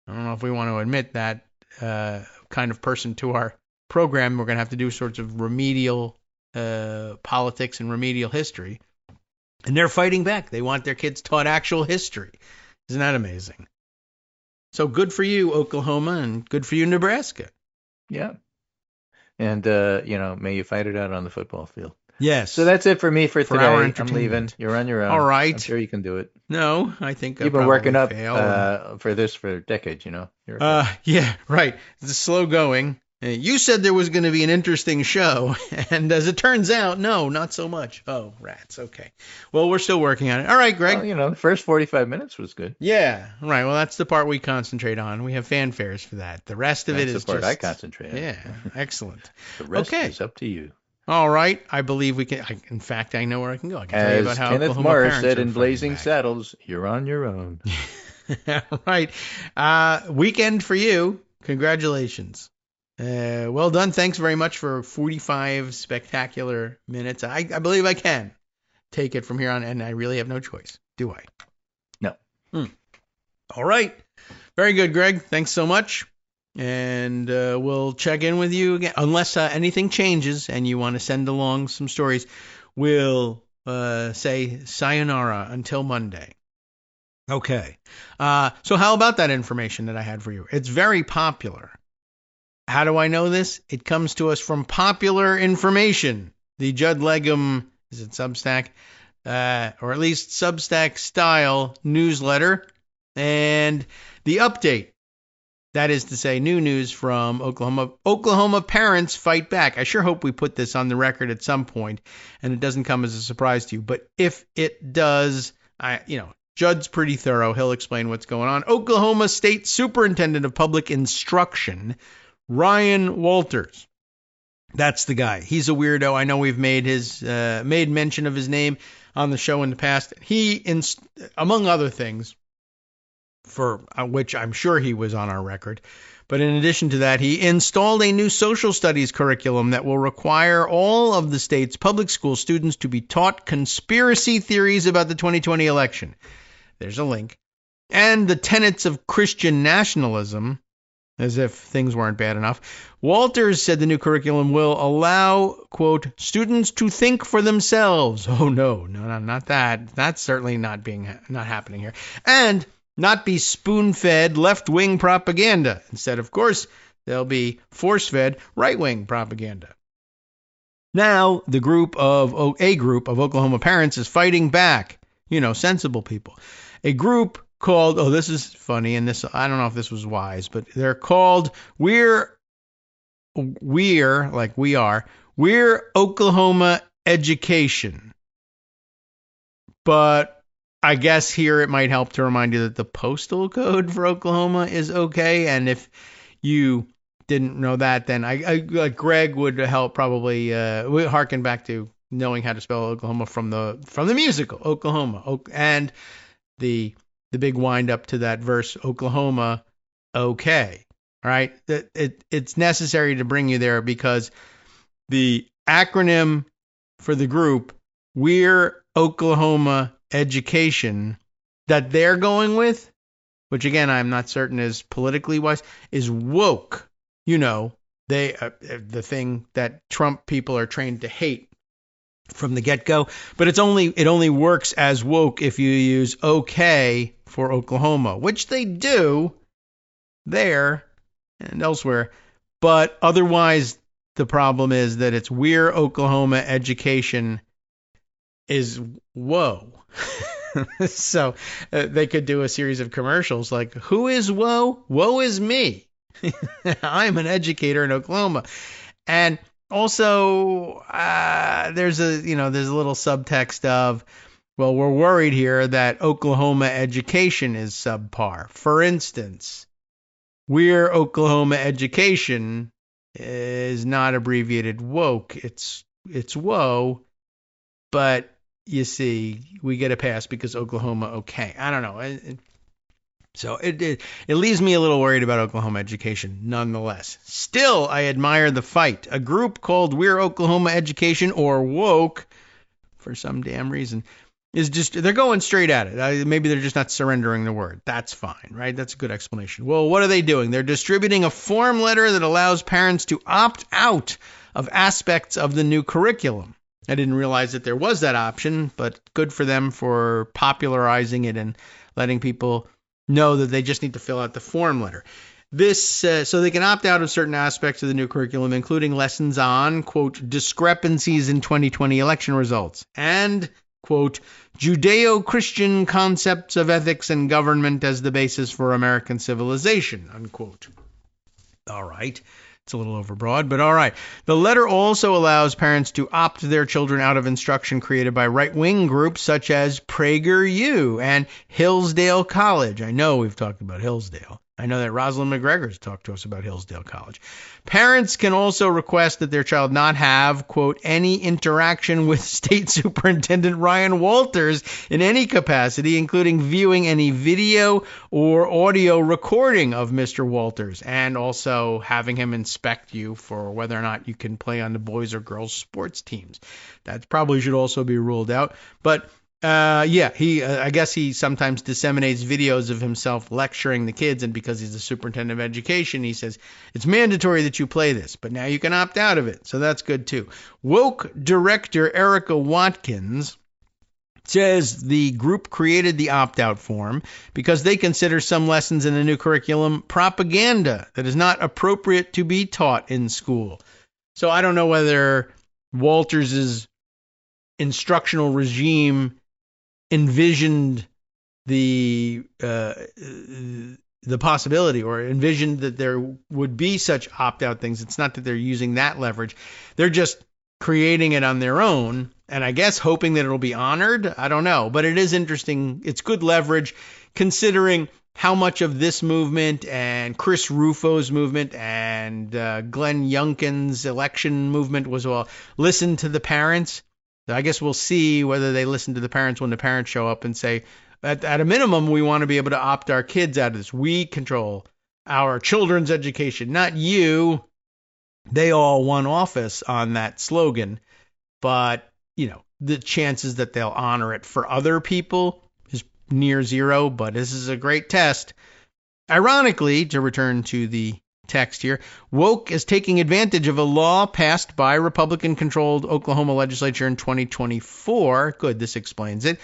I don't know if we want to admit that kind of person to our program. We're going to have to do sorts of remedial politics and remedial history. And they're fighting back. They want their kids taught actual history. Isn't that amazing? So good for you, Oklahoma, and good for you, Nebraska. Yeah. And, may you fight it out on the football field. Yes. So that's it for me for today. Our I'm leaving. You're on your own. All right. I'm sure you can do it. No, I think you've been working up for this for decades, Yeah, right. It's slow going. You said there was going to be an interesting show, and as it turns out, no, not so much. Oh, rats. Okay. Well, we're still working on it. All right, Greg. Well, the first 45 minutes was good. Yeah, right. Well, that's the part we concentrate on. We have fanfares for that. The rest of That's it is the part just... I concentrate on. Yeah, excellent. The rest Okay. is up to you. All right. I believe we can... in fact, I know where I can go. I can tell you about As how Kenneth Oklahoma Morris parents said are in fighting Blazing back. Saddles, you're on your own. Right. Weekend for you. Congratulations. Well done. Thanks very much for 45 spectacular minutes. I believe I can take it from here on, and I really have no choice, do I? No. All right. Very good, Greg. Thanks so much. And we'll check in with you again. Unless anything changes and you want to send along some stories, we'll say sayonara until Monday. Okay. So how about that information that I had for you? It's very popular. How do I know this? It comes to us from Popular Information, the Judd Legum, is it Substack? Or at least Substack style newsletter. And the update, that is to say, new news from Oklahoma. Oklahoma parents fight back. I sure hope we put this on the record at some point and it doesn't come as a surprise to you. But if it does, Judd's pretty thorough. He'll explain what's going on. Oklahoma State Superintendent of Public Instruction, Ryan Walters. That's the guy. He's a weirdo. I know we've made mention of his name on the show in the past. He, among other things, for which I'm sure he was on our record, but in addition to that, he installed a new social studies curriculum that will require all of the state's public school students to be taught conspiracy theories about the 2020 election. There's a link. And the tenets of Christian nationalism, as if things weren't bad enough. Walters said the new curriculum will allow, quote, students to think for themselves. Oh, no, not that. That's certainly not happening here. And not be spoon-fed left-wing propaganda. Instead, of course, they'll be force-fed right-wing propaganda. Now, a group of Oklahoma parents is fighting back. Sensible people. A group called, this is funny, and this, I don't know if this was wise, but they're called We're Oklahoma Education. But I guess here it might help to remind you that the postal code for Oklahoma is okay, and if you didn't know that, then Greg would help probably harken back to knowing how to spell Oklahoma from the musical Oklahoma, and the big wind up to that verse, Oklahoma, okay. All right. It's necessary to bring you there because the acronym for the group, We're Oklahoma Education, that they're going with, which again, I'm not certain is politically wise, is woke. The thing that Trump people are trained to hate from the get-go, but it only works as woke if you use okay for Oklahoma, which they do there and elsewhere, but otherwise the problem is that it's We're Oklahoma Education is whoa. So they could do a series of commercials like, who is woe? Woe is me. I'm an educator in Oklahoma. And also, there's a little subtext of, well, we're worried here that Oklahoma education is subpar. For instance, We're Oklahoma Education is not abbreviated woke. It's woe, but you see, we get a pass because Oklahoma okay. I don't know. So it leaves me a little worried about Oklahoma education nonetheless. Still, I admire the fight. A group called We're Oklahoma Education, or woke, for some damn reason, they're going straight at it. Maybe they're just not surrendering the word. That's fine, right? That's a good explanation. Well, what are they doing? They're distributing a form letter that allows parents to opt out of aspects of the new curriculum. I didn't realize that there was that option, but good for them for popularizing it and letting people know that they just need to fill out the form letter. This so they can opt out of certain aspects of the new curriculum, including lessons on, quote, discrepancies in 2020 election results and, quote, Judeo-Christian concepts of ethics and government as the basis for American civilization, unquote. All right. It's a little overbroad, but all right. The letter also allows parents to opt their children out of instruction created by right-wing groups such as PragerU and Hillsdale College. I know we've talked about Hillsdale. I know that Rosalind McGregor's talked to us about Hillsdale College. Parents can also request that their child not have, quote, any interaction with State Superintendent Ryan Walters in any capacity, including viewing any video or audio recording of Mr. Walters, and also having him inspect you for whether or not you can play on the boys or girls sports teams. That probably should also be ruled out. But I guess he sometimes disseminates videos of himself lecturing the kids, and because he's the superintendent of education, he says, it's mandatory that you play this, but now you can opt out of it, so that's good too. Woke director Erica Watkins says the group created the opt-out form because they consider some lessons in the new curriculum propaganda that is not appropriate to be taught in school. So I don't know whether Walters's instructional regime envisioned the possibility, or envisioned that there would be such opt-out things. It's not that they're using that leverage. They're just creating it on their own, and I guess hoping that it'll be honored. I don't know, but it is interesting. It's good leverage considering how much of this movement and Chris Rufo's movement and Glenn Youngkin's election movement was, well, listen to the parents. I guess we'll see whether they listen to the parents when the parents show up and say, at a minimum, we want to be able to opt our kids out of this. We control our children's education, not you. They all won office on that slogan, but, the chances that they'll honor it for other people is near zero, but this is a great test. Ironically, to return to the text here, woke is taking advantage of a law passed by Republican-controlled Oklahoma legislature in 2024. Good, this explains it.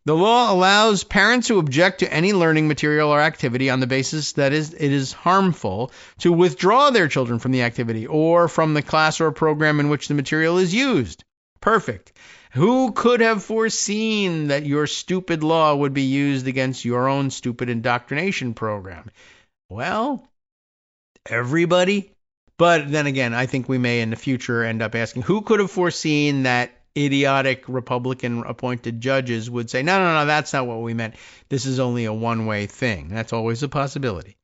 The law allows parents who object to any learning material or activity on the basis that it is harmful to withdraw their children from the activity or from the class or program in which the material is used. Perfect. Who could have foreseen that your stupid law would be used against your own stupid indoctrination program? Well, everybody. But then again, I think we may in the future end up asking, who could have foreseen that idiotic Republican-appointed judges would say, no, that's not what we meant. This is only a one-way thing. That's always a possibility.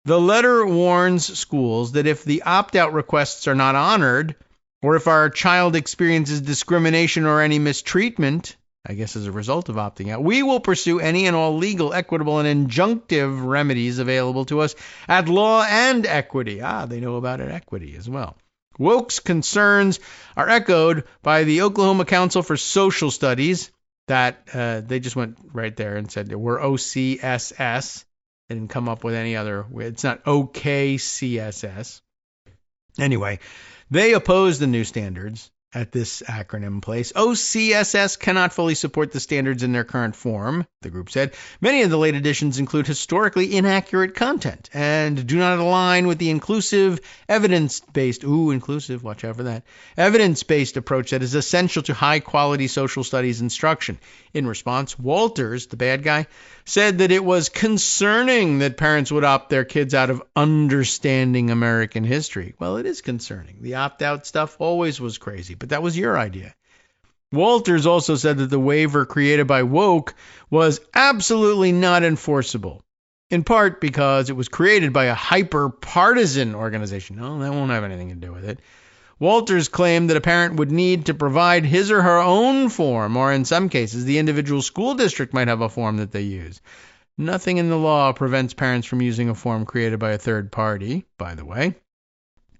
The letter warns schools that if the opt-out requests are not honored, or if our child experiences discrimination or any mistreatment, I guess as a result of opting out, we will pursue any and all legal, equitable, and injunctive remedies available to us at Law and Equity. They know about it, equity as well. Woke's concerns are echoed by the Oklahoma Council for Social Studies. That they just went right there and said we're OCSS. They didn't come up with any other. It's not OKCSS. Anyway, they oppose the new standards at this acronym place. OCSS cannot fully support the standards in their current form, the group said. Many of the late additions include historically inaccurate content and do not align with the inclusive, evidence-based, inclusive, watch out for that, evidence-based approach that is essential to high-quality social studies instruction. In response, Walters, the bad guy, said that it was concerning that parents would opt their kids out of understanding American history. Well, it is concerning. The opt-out stuff always was crazy, but that was your idea. Walters also said that the waiver created by Woke was absolutely not enforceable, in part because it was created by a hyper-partisan organization. No, that won't have anything to do with it. Walters claimed that a parent would need to provide his or her own form, or in some cases, the individual school district might have a form that they use. Nothing in the law prevents parents from using a form created by a third party, by the way.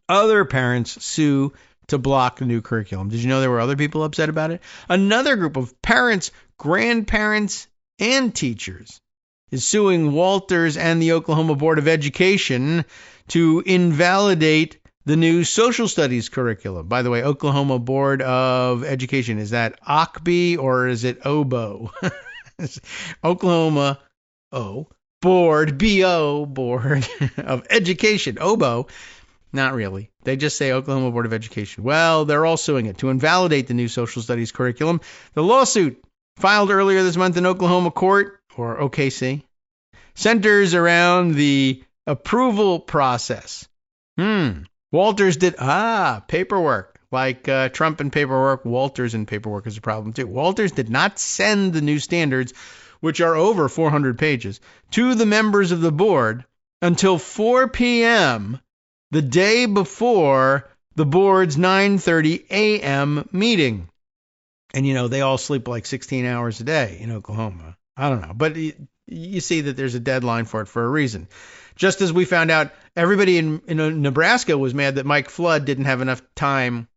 Other parents sue to block the new curriculum. Did you know there were other people upset about it? Another group of parents, grandparents, and teachers is suing Walters and the Oklahoma Board of Education to invalidate the new social studies curriculum. By the way, Oklahoma Board of Education, is that OCB or is it OBO? Oklahoma Board, B-O, Board of Education, OBO. Not really. They just say Oklahoma Board of Education. Well, they're all suing it to invalidate the new social studies curriculum. The lawsuit, filed earlier this month in Oklahoma court, or OKC, centers around the approval process. Walters did, paperwork. Like Trump and paperwork, Walters and paperwork is a problem too. Walters did not send the new standards, which are over 400 pages, to the members of the board until 4 p.m. the day before the board's 9:30 a.m. meeting. And, they all sleep like 16 hours a day in Oklahoma. I don't know. But you see that there's a deadline for it for a reason. Just as we found out, everybody in Nebraska was mad that Mike Flood didn't have enough time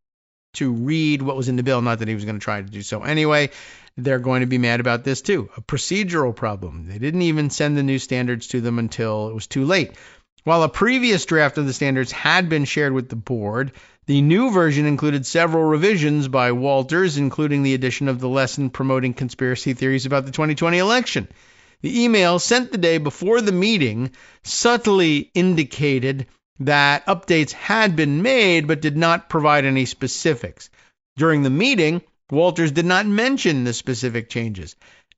to read what was in the bill. Not that he was going to try to do so anyway. They're going to be mad about this too. A procedural problem. They didn't even send the new standards to them until it was too late. While a previous draft of the standards had been shared with the board, the new version included several revisions by Walters, including the addition of the lesson promoting conspiracy theories about the 2020 election. The email sent the day before the meeting subtly indicated that updates had been made but did not provide any specifics. During the meeting, Walters did not mention the specific changes.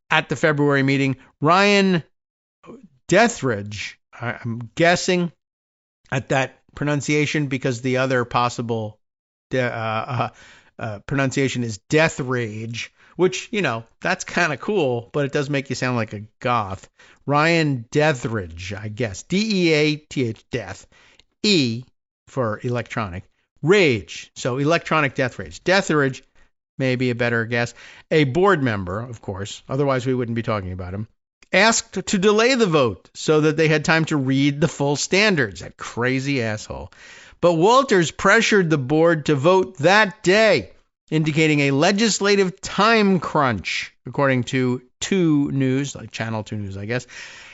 At the February meeting, Ryan Dethridge, I'm guessing at that pronunciation because the other possible pronunciation is death rage, which, that's kind of cool, but it does make you sound like a goth. Ryan Dethridge, I guess. D-E-A-T-H, death. E for electronic. Rage. So electronic death rage. Dethridge, maybe a better guess. A board member, of course. Otherwise, we wouldn't be talking about him. Asked to delay the vote so that they had time to read the full standards. That crazy asshole. But Walters pressured the board to vote that day, indicating a legislative time crunch, according to 2 News, like Channel 2 News, I guess.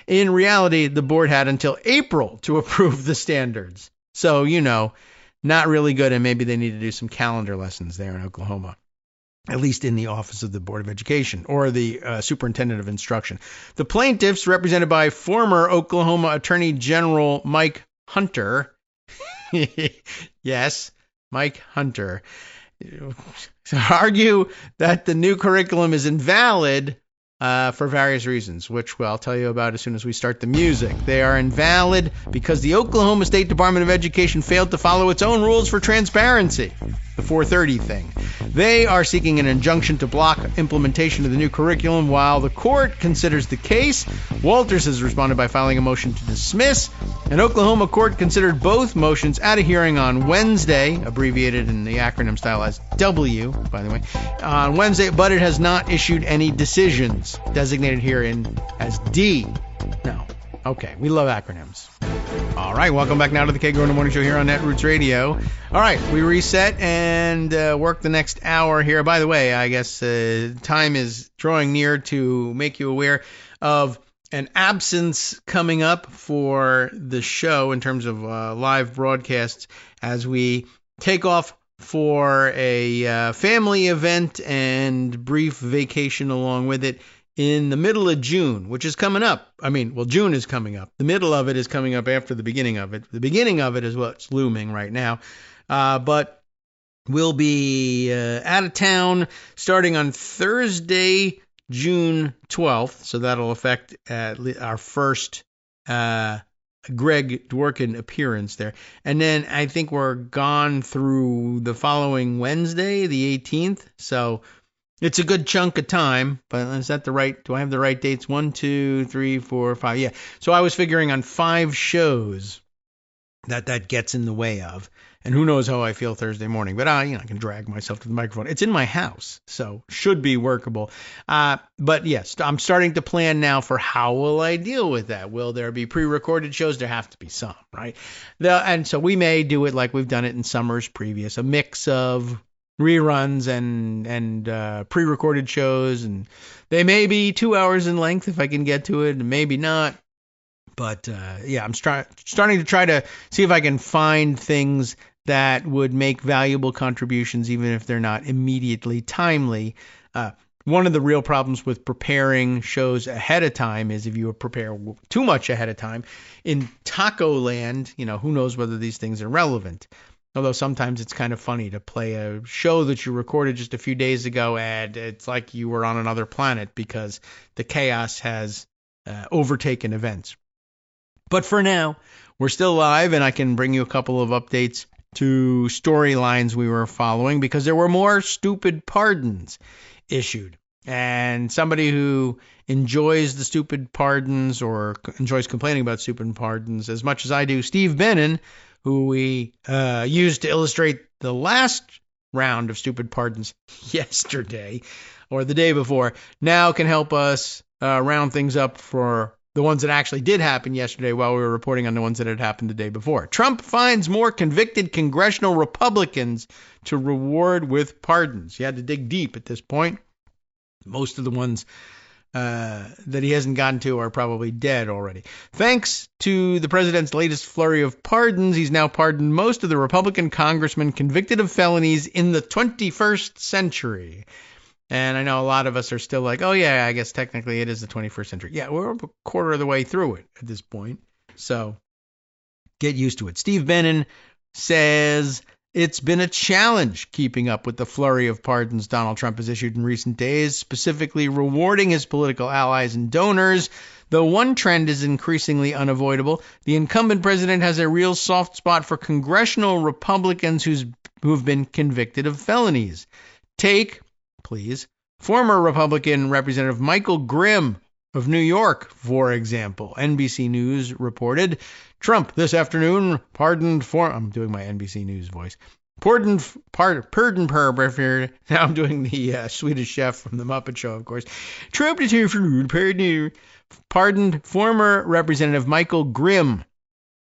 In reality, the board had until April to approve the standards. So, not really good, and maybe they need to do some calendar lessons there in Oklahoma, at least in the Office of the Board of Education or the Superintendent of Instruction. The plaintiffs, represented by former Oklahoma Attorney General Mike Hunter, yes, Mike Hunter, argue that the new curriculum is invalid for various reasons, which I'll tell you about as soon as we start the music. They are invalid because the Oklahoma State Department of Education failed to follow its own rules for transparency, the 430 thing. They are seeking an injunction to block implementation of the new curriculum while the court considers the case. Walters has responded by filing a motion to dismiss. An Oklahoma court considered both motions at a hearing on Wednesday, abbreviated in the acronym style as W, by the way, on Wednesday, but it has not issued any decisions, designated here as D. No. Okay, we love acronyms. All right, welcome back now to the Kagro in the Morning Show here on Netroots Radio. All right, we reset and work the next hour here. By the way, I guess time is drawing near to make you aware of an absence coming up for the show in terms of live broadcasts as we take off for a family event and brief vacation along with it in the middle of June, which is coming up. June is coming up. The middle of it is coming up after the beginning of it. The beginning of it is what's looming right now. But we'll be out of town starting on Thursday, June 12th. So that'll affect our first Greg Dworkin appearance there. And then I think we're gone through the following Wednesday, the 18th. So it's a good chunk of time, but is that do I have the right dates? 1, 2, 3, 4, 5. Yeah. So I was figuring on 5 shows that gets in the way of. And who knows how I feel Thursday morning, but I can drag myself to the microphone. It's in my house, so should be workable. But yes, I'm starting to plan now for how will I deal with that. Will there be pre-recorded shows? There have to be some, right? And so we may do it like we've done it in summers previous, a mix of reruns and pre-recorded shows, and they may be 2 hours in length if I can get to it, and maybe not. But I'm starting to try to see if I can find things that would make valuable contributions, even if they're not immediately timely. One of the real problems with preparing shows ahead of time is if you prepare too much ahead of time. In Taco Land, who knows whether these things are relevant. Although sometimes it's kind of funny to play a show that you recorded just a few days ago, and it's like you were on another planet because the chaos has overtaken events. But for now, we're still live, and I can bring you a couple of updates to storylines we were following because there were more stupid pardons issued. And somebody who enjoys the stupid pardons or enjoys complaining about stupid pardons as much as I do, Steve Bannon, who we used to illustrate the last round of stupid pardons yesterday or the day before, now can help us round things up for the ones that actually did happen yesterday while we were reporting on the ones that had happened the day before. Trump finds more convicted congressional Republicans to reward with pardons. You had to dig deep at this point. Most of the ones that he hasn't gotten to are probably dead already. Thanks to the president's latest flurry of pardons, he's now pardoned most of the Republican congressmen convicted of felonies in the 21st century. And I know a lot of us are still like, oh, yeah, I guess technically it is the 21st century. Yeah, we're a quarter of the way through it at this point. So get used to it. Steve Bannon says it's been a challenge keeping up with the flurry of pardons Donald Trump has issued in recent days, specifically rewarding his political allies and donors. Though one trend is increasingly unavoidable, the incumbent president has a real soft spot for congressional Republicans who've been convicted of felonies. Take, please, former Republican Representative Michael Grimm of New York, for example. NBC News reported, Trump this afternoon pardoned I'm doing my NBC News voice. Now I'm doing the Swedish Chef from the Muppet Show, of course. Trump this afternoon pardoned former Representative Michael Grimm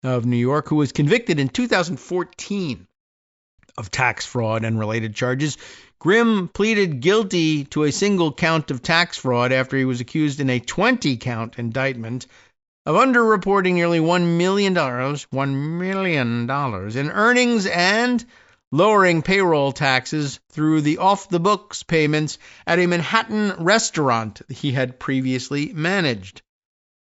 of New York, who was convicted in 2014 of tax fraud and related charges. Grimm pleaded guilty to a single count of tax fraud after he was accused in a 20-count indictment of underreporting nearly $1 million in earnings and lowering payroll taxes through the off-the-books payments at a Manhattan restaurant he had previously managed.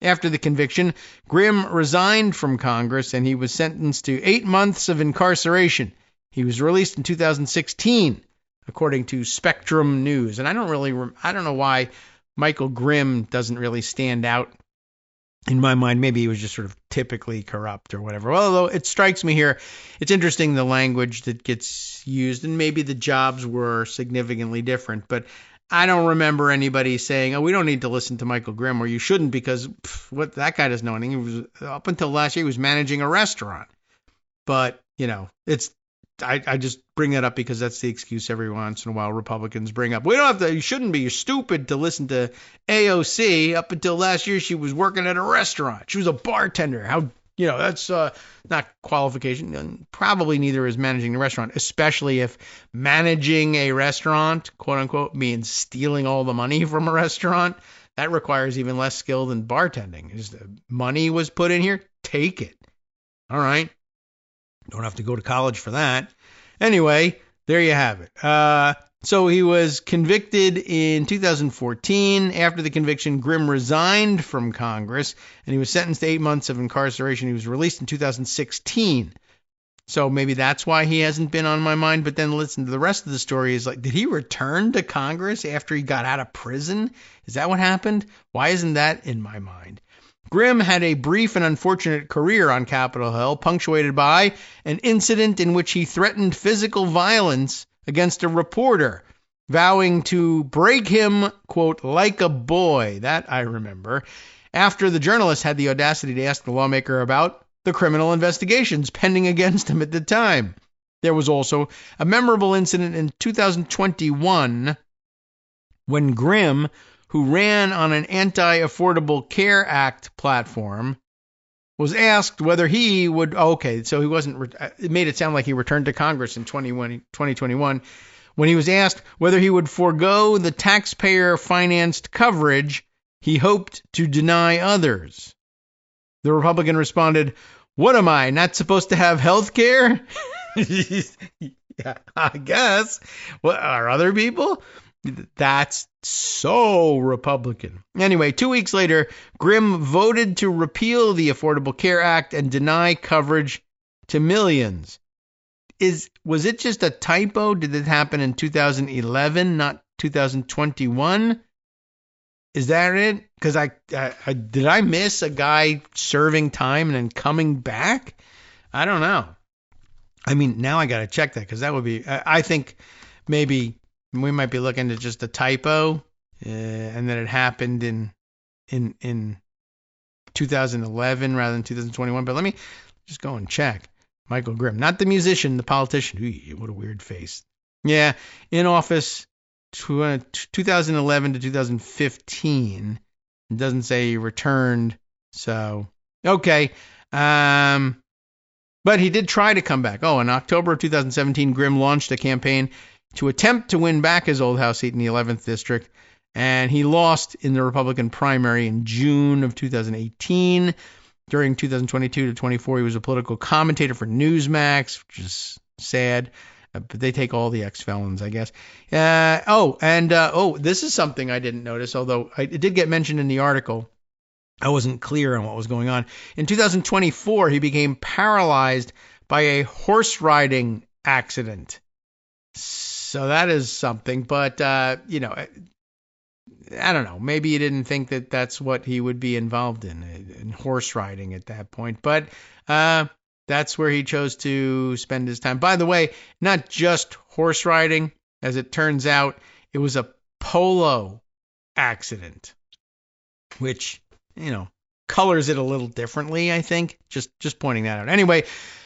After the conviction, Grimm resigned from Congress and he was sentenced to 8 months of incarceration. He was released in 2016. According to Spectrum News. And I don't know why Michael Grimm doesn't really stand out in my mind. Maybe he was just sort of typically corrupt or whatever. Although it strikes me here, it's interesting the language that gets used, and maybe the jobs were significantly different. But I don't remember anybody saying, oh, we don't need to listen to Michael Grimm, or you shouldn't because what that guy doesn't know anything. He was, up until last year, he was managing a restaurant. But, I just bring that up because that's the excuse every once in a while Republicans bring up. You shouldn't be. You're stupid to listen to AOC. Up until last year, she was working at a restaurant. She was a bartender. That's not qualification. And probably neither is managing the restaurant, especially if managing a restaurant, quote unquote, means stealing all the money from a restaurant. That requires even less skill than bartending. Is the money was put in here? Take it. All right. Don't have to go to college for that. Anyway, there you have it. So he was convicted in 2014. After the conviction, Grimm resigned from Congress, and he was sentenced to 8 months of incarceration. He was released in 2016. So maybe that's why he hasn't been on my mind. But then listen to the rest of the story. Is like, did he return to Congress after he got out of prison? Is that what happened? Why isn't that in my mind? Grimm had a brief and unfortunate career on Capitol Hill, punctuated by an incident in which he threatened physical violence against a reporter, vowing to break him, quote, like a boy. That I remember. After the journalist had the audacity to ask the lawmaker about the criminal investigations pending against him at the time. There was also a memorable incident in 2021 when Grimm, who ran on an anti-Affordable Care Act platform, was asked whether he would... so he wasn't... It made it sound like he returned to Congress in 2021 when he was asked whether he would forego the taxpayer-financed coverage he hoped to deny others. The Republican responded, "What am I, not supposed to have health care?" Yeah, I guess. What are other people? That's so Republican. Anyway, 2 weeks later, Grimm voted to repeal the Affordable Care Act and deny coverage to millions. Was it just a typo? Did it happen in 2011, not 2021? Is that it? Because did I miss a guy serving time and then coming back? I don't know. I mean, now I got to check that because that would be, I think maybe we might be looking at just a typo and that it happened in 2011 rather than 2021. But let me just go and check. Michael Grimm, not the musician, the politician. Ooh, what a weird face. Yeah, in office 2011 to 2015. It doesn't say he returned. So, okay. But he did try to come back. Oh, in October of 2017, Grimm launched a campaign to attempt to win back his old House seat in the 11th District, and he lost in the Republican primary in June of 2018. During 2022 to 24, he was a political commentator for Newsmax, which is sad, but they take all the ex-felons, I guess. This is something I didn't notice, although it did get mentioned in the article. I wasn't clear on what was going on. In 2024, he became paralyzed by a horse riding accident. So that is something, but, I don't know. Maybe he didn't think that that's what he would be involved in horse riding at that point. But that's where he chose to spend his time. By the way, not just horse riding. As it turns out, it was a polo accident, which colors it a little differently, I think. Just pointing that out. Anyway,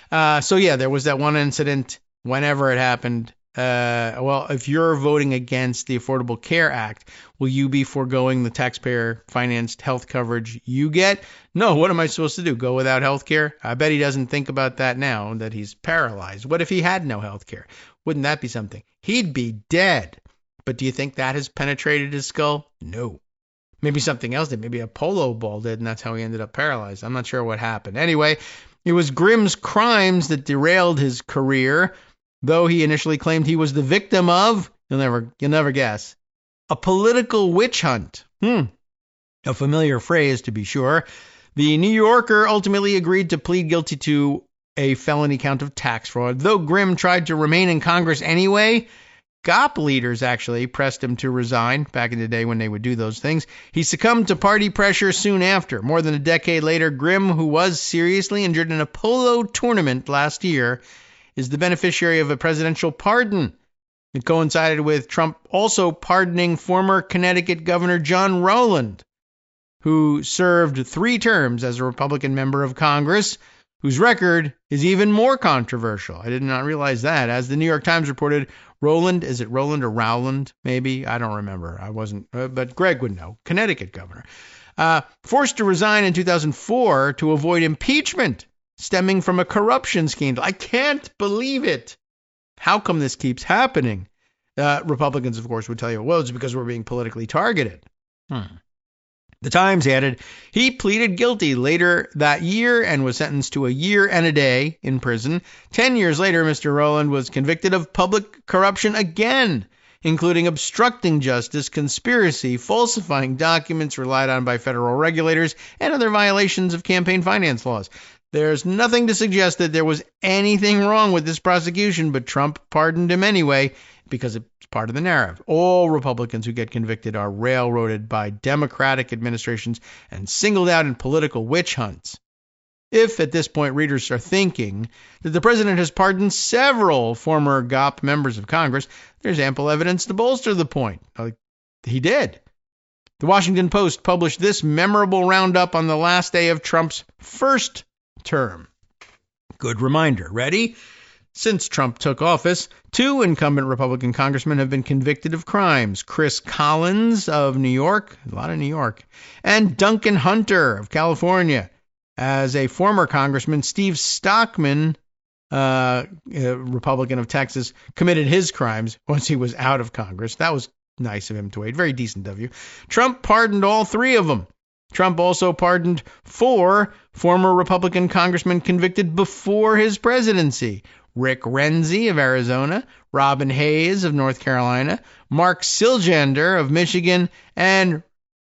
there was that one incident whenever it happened. If you're voting against the Affordable Care Act, will you be foregoing the taxpayer-financed health coverage you get? No, what am I supposed to do? Go without health care? I bet he doesn't think about that now, that he's paralyzed. What if he had no health care? Wouldn't that be something? He'd be dead. But do you think that has penetrated his skull? No. Maybe something else did. Maybe a polo ball did, and that's how he ended up paralyzed. I'm not sure what happened. Anyway, it was Grimm's crimes that derailed his career, though he initially claimed he was the victim of, you'll never guess, a political witch hunt. A familiar phrase, to be sure. The New Yorker ultimately agreed to plead guilty to a felony count of tax fraud. Though Grimm tried to remain in Congress anyway, Gop leaders actually pressed him to resign back in the day when they would do those things. He succumbed to party pressure soon after. More than a decade later, Grimm, who was seriously injured in a polo tournament last year, is the beneficiary of a presidential pardon. It coincided with Trump also pardoning former Connecticut Governor John Rowland, who served 3 terms as a Republican member of Congress, whose record is even more controversial. I did not realize that. As the New York Times reported, Rowland, is it Rowland or Rowland, maybe? I don't remember. I wasn't, but Greg would know. Connecticut governor. Forced to resign in 2004 to avoid impeachment stemming from a corruption scandal. I can't believe it. How come this keeps happening? Republicans, of course, would tell you, well, it's because we're being politically targeted. The Times added, he pleaded guilty later that year and was sentenced to a year and a day in prison. 10 years later, Mr. Rowland was convicted of public corruption again, including obstructing justice, conspiracy, falsifying documents relied on by federal regulators, and other violations of campaign finance laws. There's nothing to suggest that there was anything wrong with this prosecution, but Trump pardoned him anyway because it's part of the narrative. All Republicans who get convicted are railroaded by Democratic administrations and singled out in political witch hunts. If at this point readers are thinking that the president has pardoned several former GOP members of Congress, there's ample evidence to bolster the point. He did. The Washington Post published this memorable roundup on the last day of Trump's first term. Good reminder. Ready? Since Trump took office, 2 incumbent Republican congressmen have been convicted of crimes. Chris Collins of New York, a lot of New York, and Duncan Hunter of California. As a former congressman, Steve Stockman, a Republican of Texas, committed his crimes once he was out of Congress. That was nice of him to wait. Very decent of you. Trump pardoned all 3 of them. Trump also pardoned 4 former Republican congressmen convicted before his presidency. Rick Renzi of Arizona, Robin Hayes of North Carolina, Mark Siljander of Michigan, and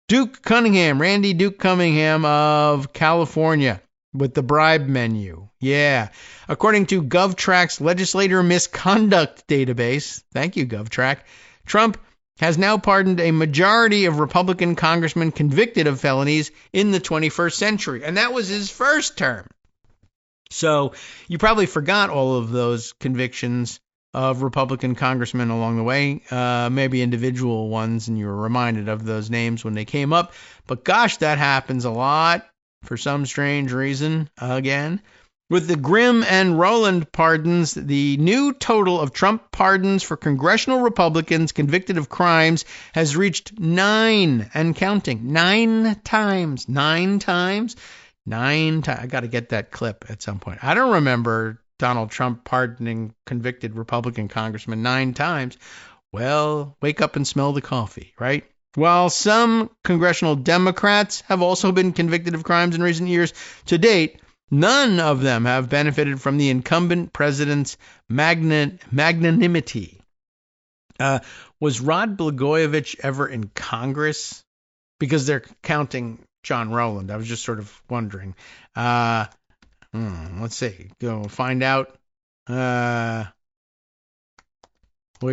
Randy Duke Cunningham of California with the bribe menu. Yeah. According to GovTrack's legislator misconduct database, thank you, GovTrack, Trump has now pardoned a majority of Republican congressmen convicted of felonies in the 21st century. And that was his first term. So you probably forgot all of those convictions of Republican congressmen along the way, maybe individual ones, and you were reminded of those names when they came up. But gosh, that happens a lot for some strange reason again. With the Grimm and Rowland pardons, the new total of Trump pardons for congressional Republicans convicted of crimes has reached 9 and counting. 9 times. 9 times. 9 times. I got to get that clip at some point. I don't remember Donald Trump pardoning convicted Republican congressmen 9 times. Well, wake up and smell the coffee, right? While some congressional Democrats have also been convicted of crimes in recent years, to date, none of them have benefited from the incumbent president's magnanimity. Was Rod Blagojevich ever in Congress? Because they're counting John Rowland. I was just sort of wondering. Let's see. Go find out. We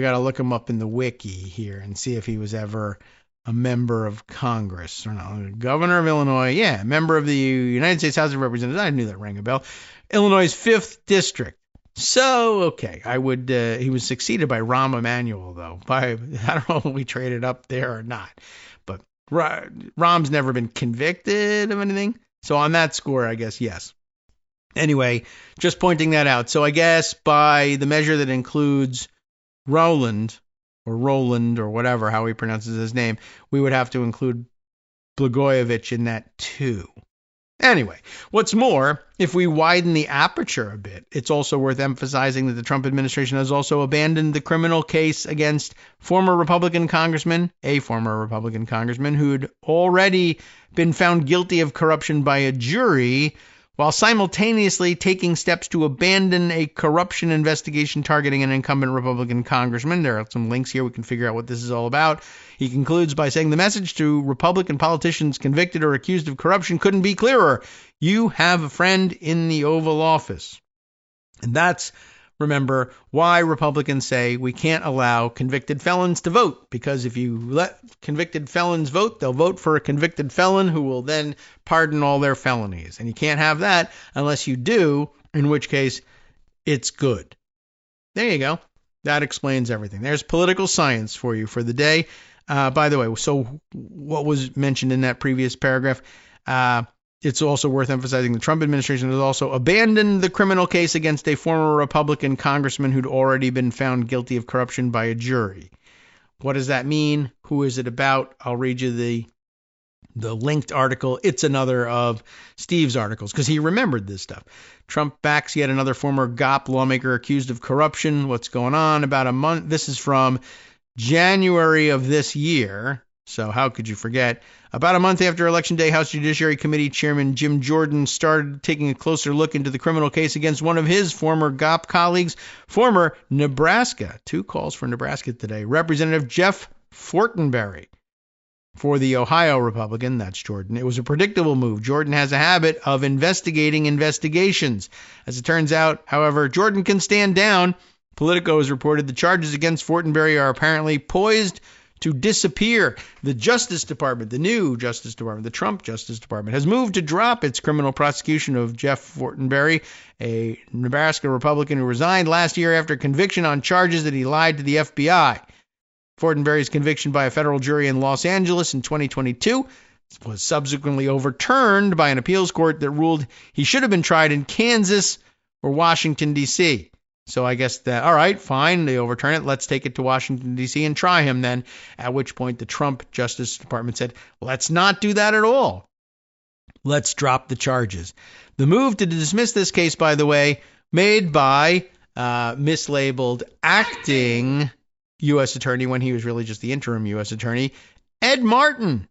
got to look him up in the wiki here and see if he was ever a member of Congress or not. Governor of Illinois. Yeah, member of the United States House of Representatives. I knew that rang a bell. Illinois' 5th District. So, okay, he was succeeded by Rahm Emanuel, though. I don't know if we traded up there or not. But Rahm's never been convicted of anything. So on that score, I guess, yes. Anyway, just pointing that out. So I guess by the measure that includes Rowland or whatever, how he pronounces his name, we would have to include Blagojevich in that too. Anyway, what's more, if we widen the aperture a bit, it's also worth emphasizing that the Trump administration has also abandoned the criminal case against a former Republican congressman who'd already been found guilty of corruption by a jury, while simultaneously taking steps to abandon a corruption investigation targeting an incumbent Republican congressman. There are some links here. We can figure out what this is all about. He concludes by saying the message to Republican politicians convicted or accused of corruption couldn't be clearer. You have a friend in the Oval Office. And that's, remember, why Republicans say we can't allow convicted felons to vote, because if you let convicted felons vote, they'll vote for a convicted felon who will then pardon all their felonies. And you can't have that unless you do, in which case it's good. There you go. That explains everything. There's political science for you for the day. By the way, so what was mentioned in that previous paragraph, it's also worth emphasizing the Trump administration has also abandoned the criminal case against a former Republican congressman who'd already been found guilty of corruption by a jury. What does that mean? Who is it about? I'll read you the linked article. It's another of Steve's articles because he remembered this stuff. Trump backs yet another former Gop lawmaker accused of corruption. What's going on? About a month. This is from January of this year. So how could you forget? About a month after Election Day, House Judiciary Committee Chairman Jim Jordan started taking a closer look into the criminal case against one of his former Gop colleagues, former Nebraska, 2 calls for Nebraska today, Representative Jeff Fortenberry. For the Ohio Republican, that's Jordan. It was a predictable move. Jordan has a habit of investigating investigations. As it turns out, however, Jordan can stand down. Politico has reported the charges against Fortenberry are apparently poised to disappear. The Justice Department, the new Justice Department, the Trump Justice Department, has moved to drop its criminal prosecution of Jeff Fortenberry, a Nebraska Republican who resigned last year after conviction on charges that he lied to the FBI. Fortenberry's conviction by a federal jury in Los Angeles in 2022 was subsequently overturned by an appeals court that ruled he should have been tried in Kansas or Washington, D.C. So I guess that, all right, fine, they overturn it. Let's take it to Washington, D.C. and try him then, at which point the Trump Justice Department said, let's not do that at all. Let's drop the charges. The move to dismiss this case, by the way, made by mislabeled acting U.S. attorney when he was really just the interim U.S. attorney, Ed Martin.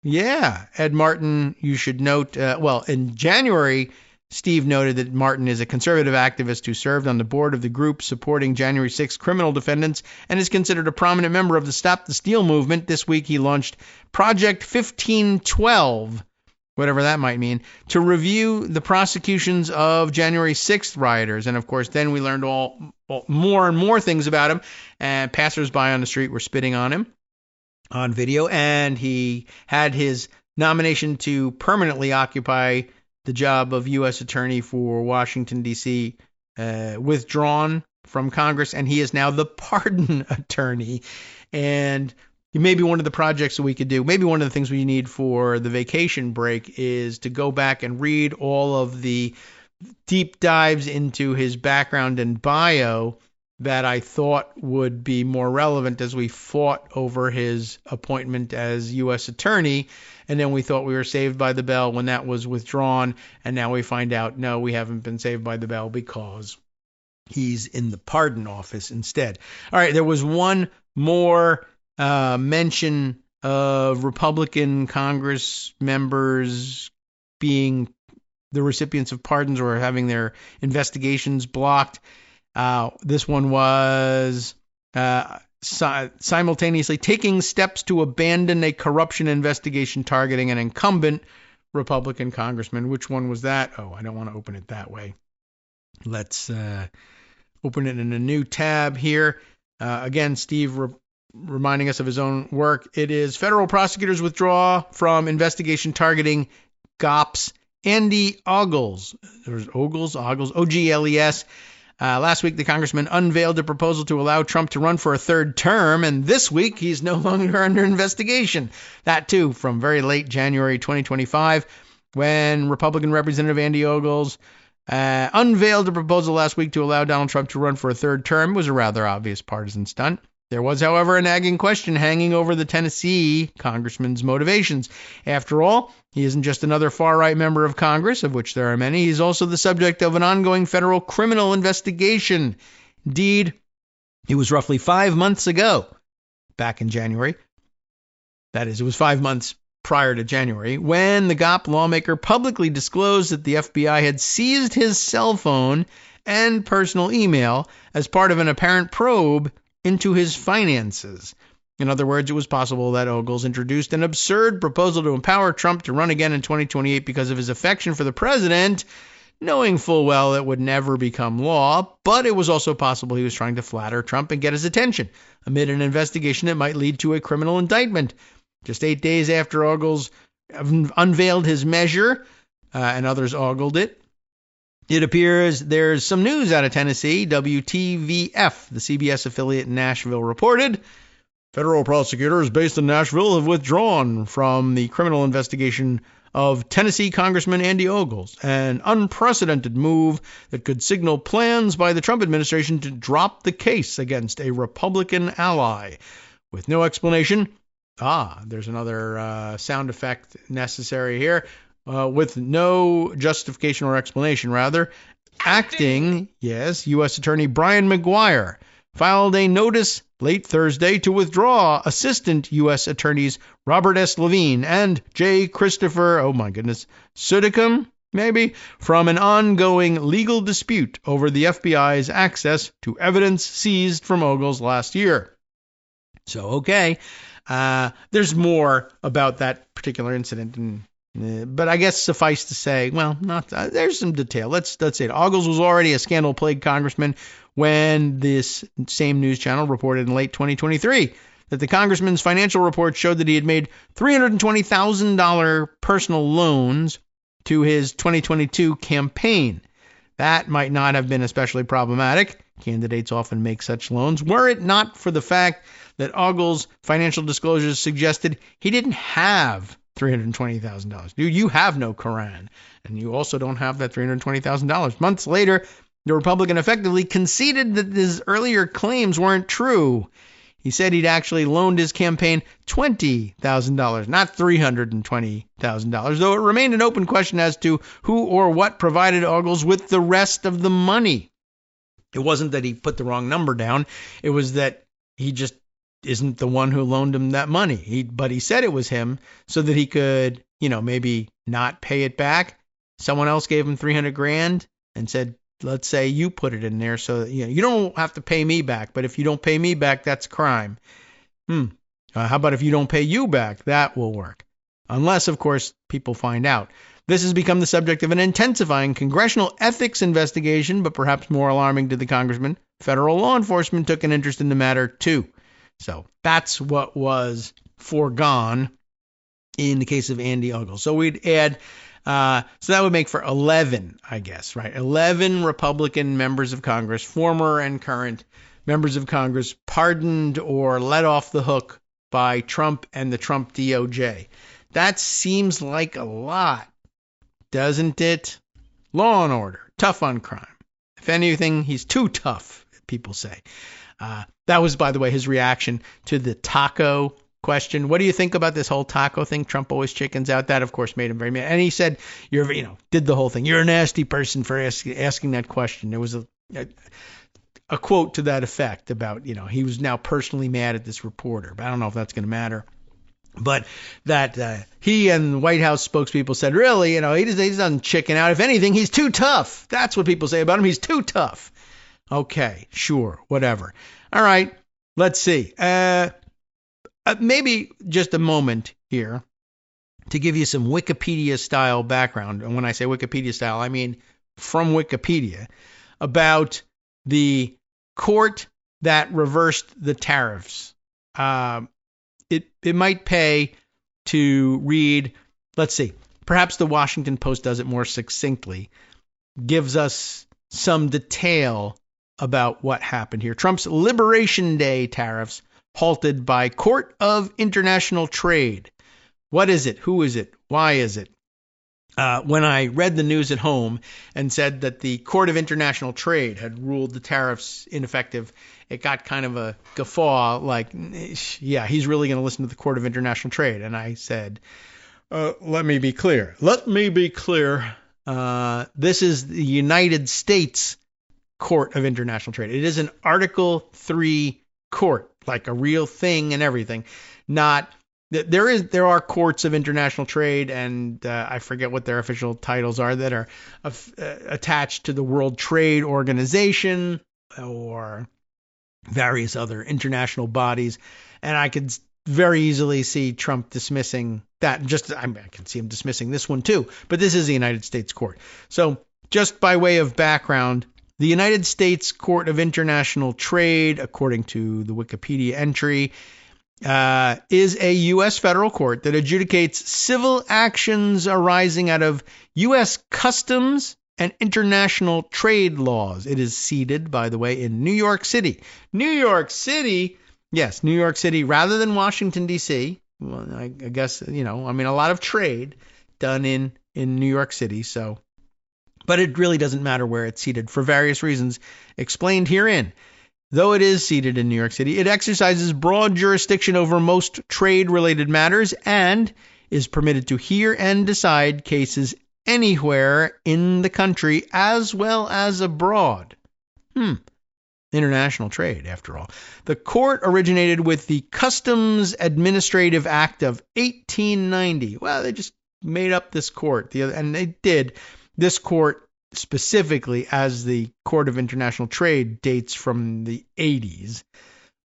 Yeah, Ed Martin, you should note, in January, Steve noted that Martin is a conservative activist who served on the board of the group supporting January 6 criminal defendants and is considered a prominent member of the Stop the Steal movement. This week he launched Project 1512, whatever that might mean, to review the prosecutions of January 6th rioters. And of course, then we learned more and more things about him, and passersby on the street were spitting on him on video, and he had his nomination to permanently occupy the job of U.S. Attorney for Washington, D.C., withdrawn from Congress, and he is now the pardon attorney. And maybe one of the projects that we could do, maybe one of the things we need for the vacation break is to go back and read all of the deep dives into his background and bio that I thought would be more relevant as we fought over his appointment as U.S. Attorney. And then we thought we were saved by the bell when that was withdrawn. And now we find out, no, we haven't been saved by the bell because he's in the pardon office instead. All right, there was one more mention of Republican Congress members being the recipients of pardons or having their investigations blocked. This one was simultaneously taking steps to abandon a corruption investigation targeting an incumbent Republican congressman. Which one was that? Oh, I don't want to open it that way. Let's open it in a new tab here. Again, Steve reminding us of his own work. It is federal prosecutors withdraw from investigation targeting Gop's Andy Ogles. There's Ogles, O-G-L-E-S. Last week, the congressman unveiled a proposal to allow Trump to run for a third term, and this week, he's no longer under investigation. That, too, from very late January 2025, when Republican Representative Andy Ogles unveiled a proposal last week to allow Donald Trump to run for a third term. It was a rather obvious partisan stunt. There was, however, a nagging question hanging over the Tennessee congressman's motivations. After all, he isn't just another far-right member of Congress, of which there are many. He's also the subject of an ongoing federal criminal investigation. Indeed, it was roughly 5 months ago, back in January. That is, it was 5 months prior to January, when the Gop lawmaker publicly disclosed that the FBI had seized his cell phone and personal email as part of an apparent probe into his finances. In other words, it was possible that Ogles introduced an absurd proposal to empower Trump to run again in 2028 because of his affection for the president, knowing full well it would never become law, but it was also possible he was trying to flatter Trump and get his attention amid an investigation that might lead to a criminal indictment. Just 8 days after Ogles unveiled his measure, and others ogled it, it appears there's some news out of Tennessee. WTVF, the CBS affiliate in Nashville, reported federal prosecutors based in Nashville have withdrawn from the criminal investigation of Tennessee Congressman Andy Ogles, an unprecedented move that could signal plans by the Trump administration to drop the case against a Republican ally. With no explanation, there's another sound effect necessary here. With no justification or explanation, acting, U.S. Attorney Brian McGuire filed a notice late Thursday to withdraw Assistant U.S. Attorneys Robert S. Levine and J. Christopher, Sudicum, from an ongoing legal dispute over the FBI's access to evidence seized from Ogles last year. So, there's more about that particular incident, but I guess suffice to say, there's some detail. Let's say it. Ogles was already a scandal-plagued congressman when this same news channel reported in late 2023 that the congressman's financial report showed that he had made $320,000 personal loans to his 2022 campaign. That might not have been especially problematic. Candidates often make such loans, were it not for the fact that Ogles' financial disclosures suggested he didn't have $320,000. You have no Quran, and you also don't have that $320,000. Months later, the Republican effectively conceded that his earlier claims weren't true. He said he'd actually loaned his campaign $20,000, not $320,000, though it remained an open question as to who or what provided Ogles with the rest of the money. It wasn't that he put the wrong number down. It was that he just isn't the one who loaned him that money. But he said it was him so that he could, maybe not pay it back. Someone else gave him $300,000 and said, let's say you put it in there so that, you don't have to pay me back. But if you don't pay me back, that's crime. How about if you don't pay you back? That will work. Unless, of course, people find out. This has become the subject of an intensifying congressional ethics investigation, but perhaps more alarming to the congressman, federal law enforcement took an interest in the matter too. So that's what was foregone in the case of Andy Uggles. So we'd add, so that would make for 11, I guess, right? 11 Republican members of Congress, former and current members of Congress, pardoned or let off the hook by Trump and the Trump DOJ. That seems like a lot, doesn't it? Law and order, tough on crime. If anything, he's too tough, people say. That was, by the way, his reaction to the taco question. What do you think about this whole taco thing? Trump always chickens out. That, of course, made him very mad. And he said, did the whole thing. You're a nasty person for asking that question. There was a quote to that effect about, he was now personally mad at this reporter. But I don't know if that's going to matter. But that he and the White House spokespeople said, really, he doesn't chicken out. If anything, he's too tough. That's what people say about him. He's too tough. Okay, sure, whatever. All right, let's see. Maybe just a moment here to give you some Wikipedia-style background. And when I say Wikipedia-style, I mean from Wikipedia, about the court that reversed the tariffs. It might pay to read, let's see, perhaps the Washington Post does it more succinctly, gives us some detail about what happened here. Trump's Liberation Day tariffs halted by Court of International Trade. What is it? Who is it? Why is it? When I read the news at home and said that the Court of International Trade had ruled the tariffs ineffective, it got kind of a guffaw, like, yeah, he's really going to listen to the Court of International Trade. And I said, let me be clear. This is the United States Court of International Trade. It is an Article 3 court, like a real thing and everything, not... There are courts of international trade, and I forget what their official titles are, that are attached to the World Trade Organization or various other international bodies. And I could very easily see Trump dismissing that. I can see him dismissing this one too. But this is the United States Court. So just by way of background, the United States Court of International Trade, according to the Wikipedia entry, is a U.S. federal court that adjudicates civil actions arising out of U.S. customs and international trade laws. It is seated, by the way, in New York City. New York City? Yes, New York City, rather than Washington, D.C. Well, I guess, a lot of trade done in New York City, so. But it really doesn't matter where it's seated for various reasons explained herein. Though it is seated in New York City, it exercises broad jurisdiction over most trade-related matters and is permitted to hear and decide cases anywhere in the country as well as abroad. International trade, after all. The court originated with the Customs Administrative Act of 1890. Well, they just made up this court, and they did. This court specifically, as the Court of International Trade, dates from the 80s.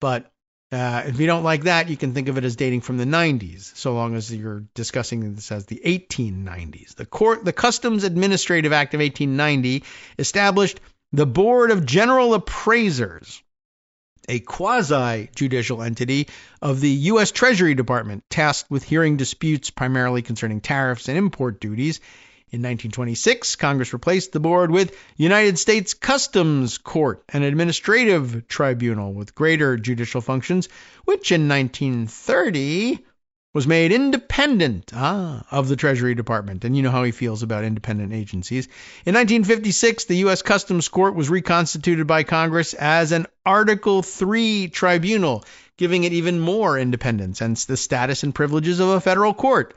But if you don't like that, you can think of it as dating from the 90s, so long as you're discussing this as the 1890s. The Customs Administrative Act of 1890 established the Board of General Appraisers, a quasi-judicial entity of the U.S. Treasury Department tasked with hearing disputes primarily concerning tariffs and import duties. In 1926, Congress replaced the board with United States Customs Court, an administrative tribunal with greater judicial functions, which in 1930 was made independent of the Treasury Department. And you know how he feels about independent agencies. In 1956, the U.S. Customs Court was reconstituted by Congress as an Article 3 tribunal, giving it even more independence and the status and privileges of a federal court.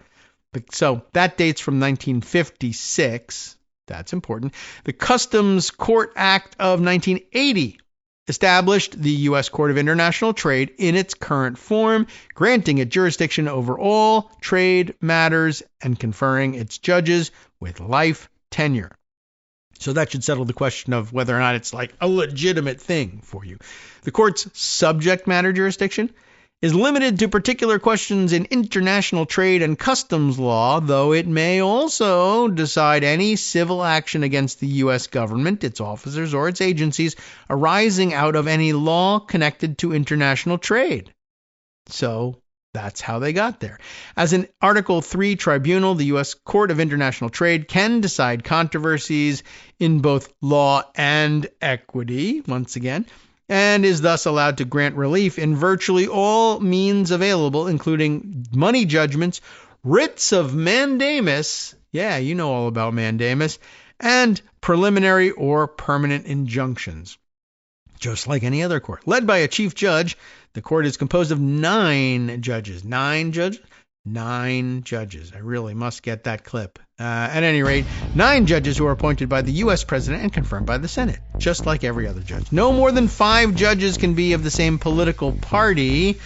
So that dates from 1956. That's important. The Customs Court Act of 1980 established the U.S. Court of International Trade in its current form, granting it jurisdiction over all trade matters and conferring its judges with life tenure. So that should settle the question of whether or not it's like a legitimate thing for you. The court's subject matter jurisdiction is limited to particular questions in international trade and customs law, though it may also decide any civil action against the U.S. government, its officers, or its agencies arising out of any law connected to international trade. So That's how they got there. As an Article 3 tribunal, the U.S. Court of International Trade can decide controversies in both law and equity, once again, and is thus allowed to grant relief in virtually all means available, including money judgments, writs of mandamus, yeah, you know all about mandamus, and preliminary or permanent injunctions. Just like any other court. Led by a chief judge, the court is composed of 9 judges. 9 judges? 9 judges. I really must get that clip. At any rate, 9 judges who are appointed by the U.S. president and confirmed by the Senate, just like every other judge. No more than 5 judges can be of the same political party.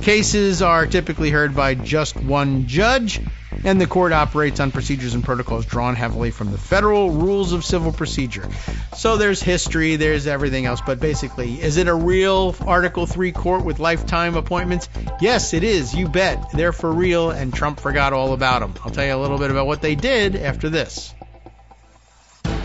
Cases are typically heard by just 1 judge, and the court operates on procedures and protocols drawn heavily from the federal rules of civil procedure. So there's history, there's everything else, but basically, is it a real Article 3 court with lifetime appointments? Yes, it is, you bet. They're for real, and Trump forgot all about them. I'll tell you a little bit about what they did after this.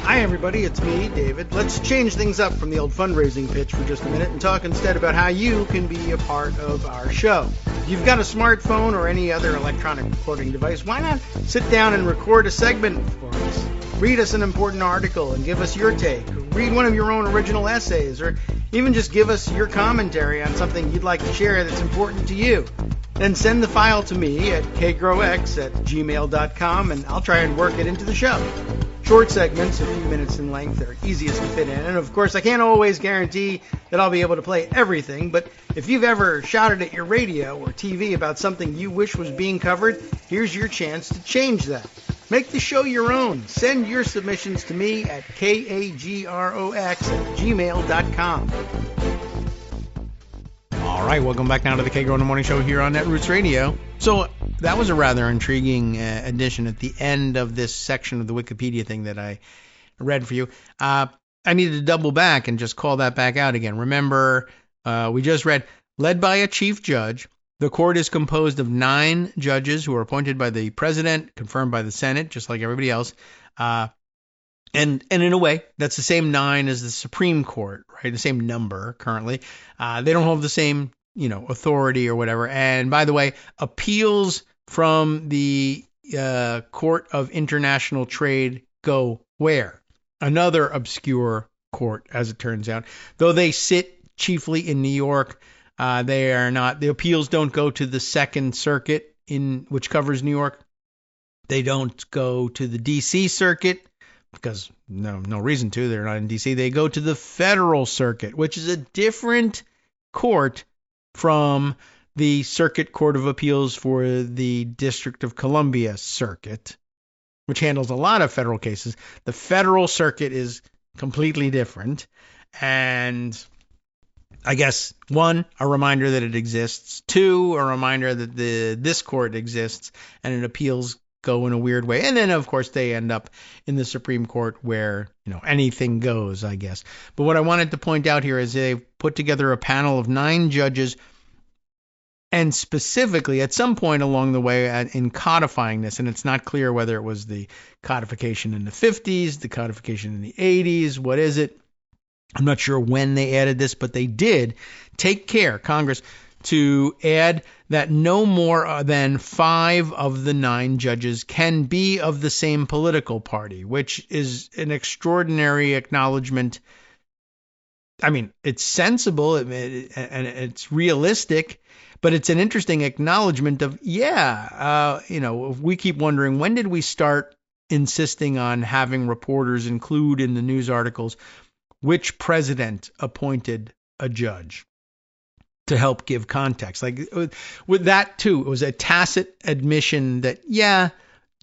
Hi everybody, it's me, David. Let's change things up from the old fundraising pitch for just a minute and talk instead about how you can be a part of our show. If you've got a smartphone or any other electronic recording device, why not sit down and record a segment for us? Read us an important article and give us your take. Or read one of your own original essays, or even just give us your commentary on something you'd like to share that's important to you. Then send the file to me at kagrox@gmail.com and I'll try and work it into the show. Short segments, a few minutes in length, are easiest to fit in. And of course, I can't always guarantee that I'll be able to play everything, but if you've ever shouted at your radio or TV about something you wish was being covered, here's your chance to change that. Make the show your own. Send your submissions to me at kagrox@gmail.com. All right, welcome back now to the Kagro in the Morning Show here on Netroots Radio. So that was a rather intriguing addition at the end of this section of the Wikipedia thing that I read for you. I needed to double back and just call that back out again. Remember, we just read, led by a chief judge, the court is composed of 9 judges who are appointed by the president, confirmed by the Senate, just like everybody else. And in a way, that's the same 9 as the Supreme Court, right? The same number currently. They don't hold the same, authority or whatever. And by the way, appeals from the Court of International Trade go where? Another obscure court, as it turns out. Though they sit chiefly in New York, they are not. The appeals don't go to the Second Circuit, which covers New York. They don't go to the D.C. Circuit, because no reason to. They're not in D.C. They go to the Federal Circuit, which is a different court from the Circuit Court of Appeals for the District of Columbia Circuit, which handles a lot of federal cases. The Federal Circuit is completely different. And I guess, 1, a reminder that it exists. 2, a reminder that this court exists and it appeals go in a weird way. And then, of course, they end up in the Supreme Court where, anything goes, I guess. But what I wanted to point out here is they've put together a panel of 9 judges, and specifically at some point along the way in codifying this, and it's not clear whether it was the codification in the 50s, the codification in the 80s, what is it? I'm not sure when they added this, but they did take care, Congress, to add that no more than 5 of the 9 judges can be of the same political party, which is an extraordinary acknowledgement. I mean, it's sensible and it's realistic, but it's an interesting acknowledgement of, if we keep wondering, when did we start insisting on having reporters include in the news articles which president appointed a judge? To help give context. Like with that too, it was a tacit admission that,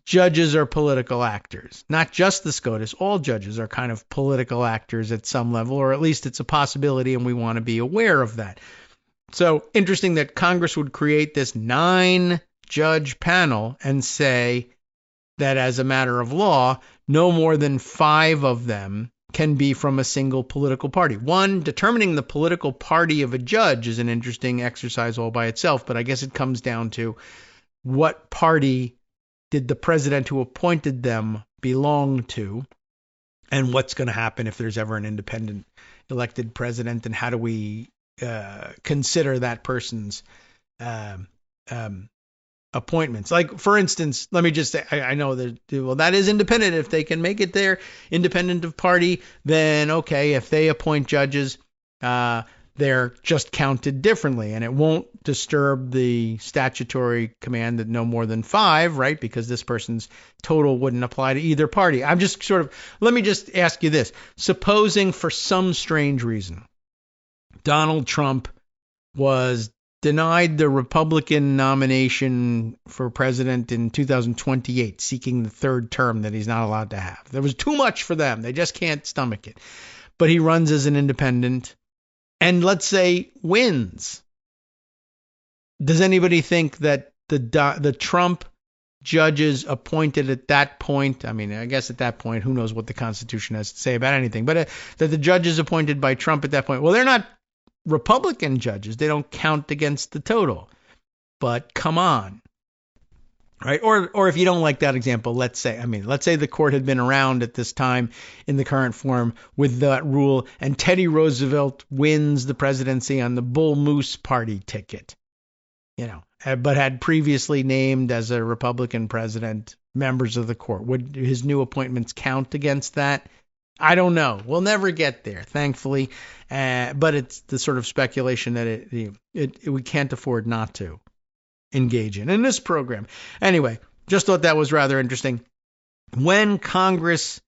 judges are political actors. Not just the SCOTUS, all judges are kind of political actors at some level, or at least it's a possibility and we want to be aware of that. So interesting that Congress would create this 9-judge panel and say that as a matter of law, no more than 5 of them can be from a single political party. 1, determining the political party of a judge is an interesting exercise all by itself, but I guess it comes down to what party did the president who appointed them belong to, and what's going to happen if there's ever an independent elected president, and how do we consider that person's appointments. Like, for instance, let me just say, I know that, well, that is independent. If they can make it there, independent of party, then okay, if they appoint judges, they're just counted differently, and it won't disturb the statutory command that no more than 5, right? Because this person's total wouldn't apply to either party. I'm just let me just ask you this. Supposing for some strange reason, Donald Trump was denied the Republican nomination for president in 2028, seeking the third term that he's not allowed to have. There was too much for them. They just can't stomach it. But he runs as an independent and, let's say, wins. Does anybody think that the Trump judges appointed at that point, I mean, I guess at that point, who knows what the Constitution has to say about anything, but that the judges appointed by Trump at that point, well, they're not Republican judges. They don't count against the total. But come on. Right? Or if you don't like that example, let's say the court had been around at this time in the current form with that rule, and Teddy Roosevelt wins the presidency on the Bull Moose Party ticket, but had previously named as a Republican president members of the court. Would his new appointments count against that? I don't know. We'll never get there, thankfully. But it's the sort of speculation that we can't afford not to engage in this program. Anyway, just thought that was rather interesting. When Congress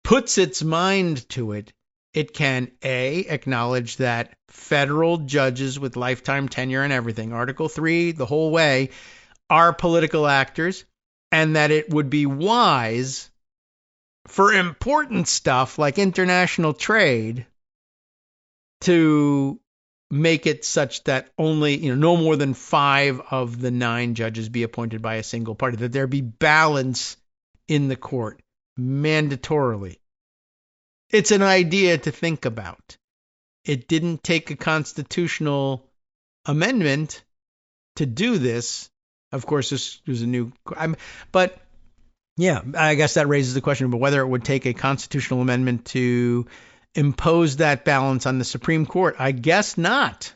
puts its mind to it, it can, A, acknowledge that federal judges with lifetime tenure and everything, Article 3, the whole way, are political actors, and that it would be wise for important stuff like international trade to make it such that only, no more than 5 of the 9 judges be appointed by a single party, that there be balance in the court mandatorily. It's an idea to think about. It didn't take a constitutional amendment to do this. Of course, this was a new, but yeah, I guess that raises the question about whether it would take a constitutional amendment to impose that balance on the Supreme Court. I guess not.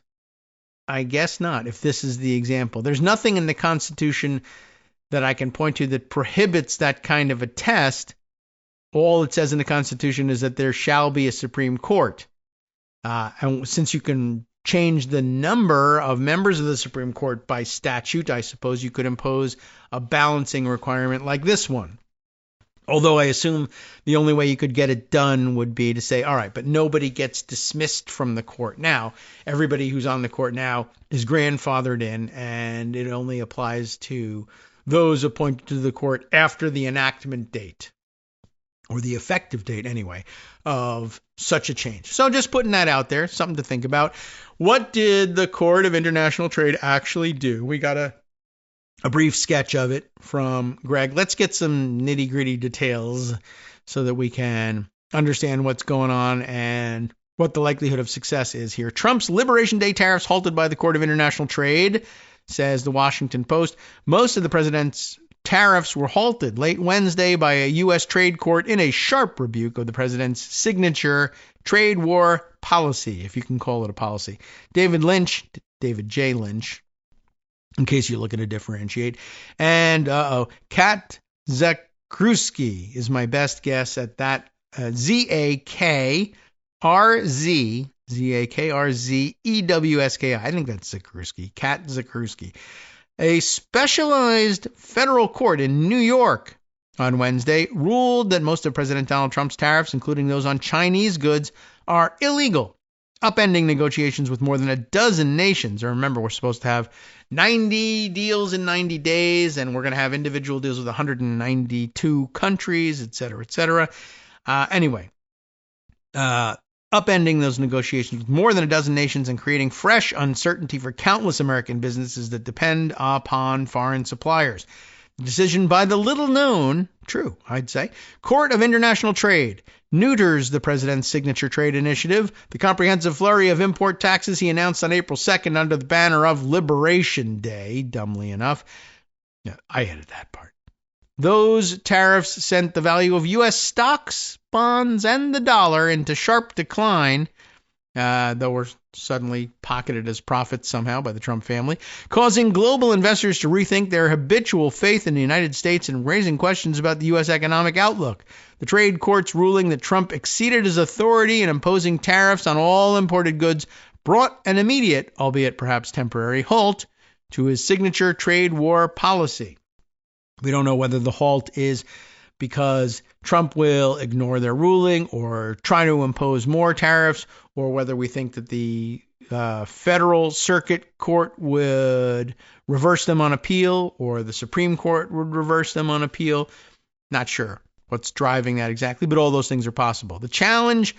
If this is the example. There's nothing in the Constitution that I can point to that prohibits that kind of a test. All it says in the Constitution is that there shall be a Supreme Court. And since you can change the number of members of the Supreme Court by statute, I suppose you could impose a balancing requirement like this one. Although I assume the only way you could get it done would be to say, all right, but nobody gets dismissed from the court now. Everybody who's on the court now is grandfathered in, and it only applies to those appointed to the court after the enactment date, or the effective date anyway, of such a change. So just putting that out there, something to think about. What did the Court of International Trade actually do? We got a brief sketch of it from Greg. Let's get some nitty-gritty details so that we can understand what's going on and what the likelihood of success is here. Trump's Liberation Day tariffs halted by the Court of International Trade, says the Washington Post. Most of the president's tariffs were halted late Wednesday by a U.S. trade court in a sharp rebuke of the president's signature trade war policy, if you can call it a policy. David J. Lynch, in case you're looking to differentiate, and Kat Zakrewski is my best guess at that. Zakrz, Zakrz, I think that's Zakrewski. Kat Zakrewski. A specialized federal court in New York on Wednesday ruled that most of President Donald Trump's tariffs, including those on Chinese goods, are illegal, upending negotiations with more than a dozen nations. Or remember, we're supposed to have 90 deals in 90 days, and we're going to have individual deals with 192 countries, et cetera, et cetera. Upending those negotiations with more than a dozen nations and creating fresh uncertainty for countless American businesses that depend upon foreign suppliers. The decision by the little-known, true, I'd say, Court of International Trade neuters the president's signature trade initiative, the comprehensive flurry of import taxes he announced on April 2nd under the banner of Liberation Day, dumbly enough. Yeah, I added that part. Those tariffs sent the value of U.S. stocks, bonds, and the dollar into sharp decline though were suddenly pocketed as profits somehow by the Trump family, causing global investors to rethink their habitual faith in the United States and raising questions about the U.S. economic outlook. The trade court's ruling that Trump exceeded his authority in imposing tariffs on all imported goods brought an immediate, albeit perhaps temporary, halt to his signature trade war policy. We don't know whether the halt is because Trump will ignore their ruling or try to impose more tariffs, or whether we think that the federal circuit court would reverse them on appeal or the Supreme Court would reverse them on appeal. Not sure what's driving that exactly, but all those things are possible. The challenged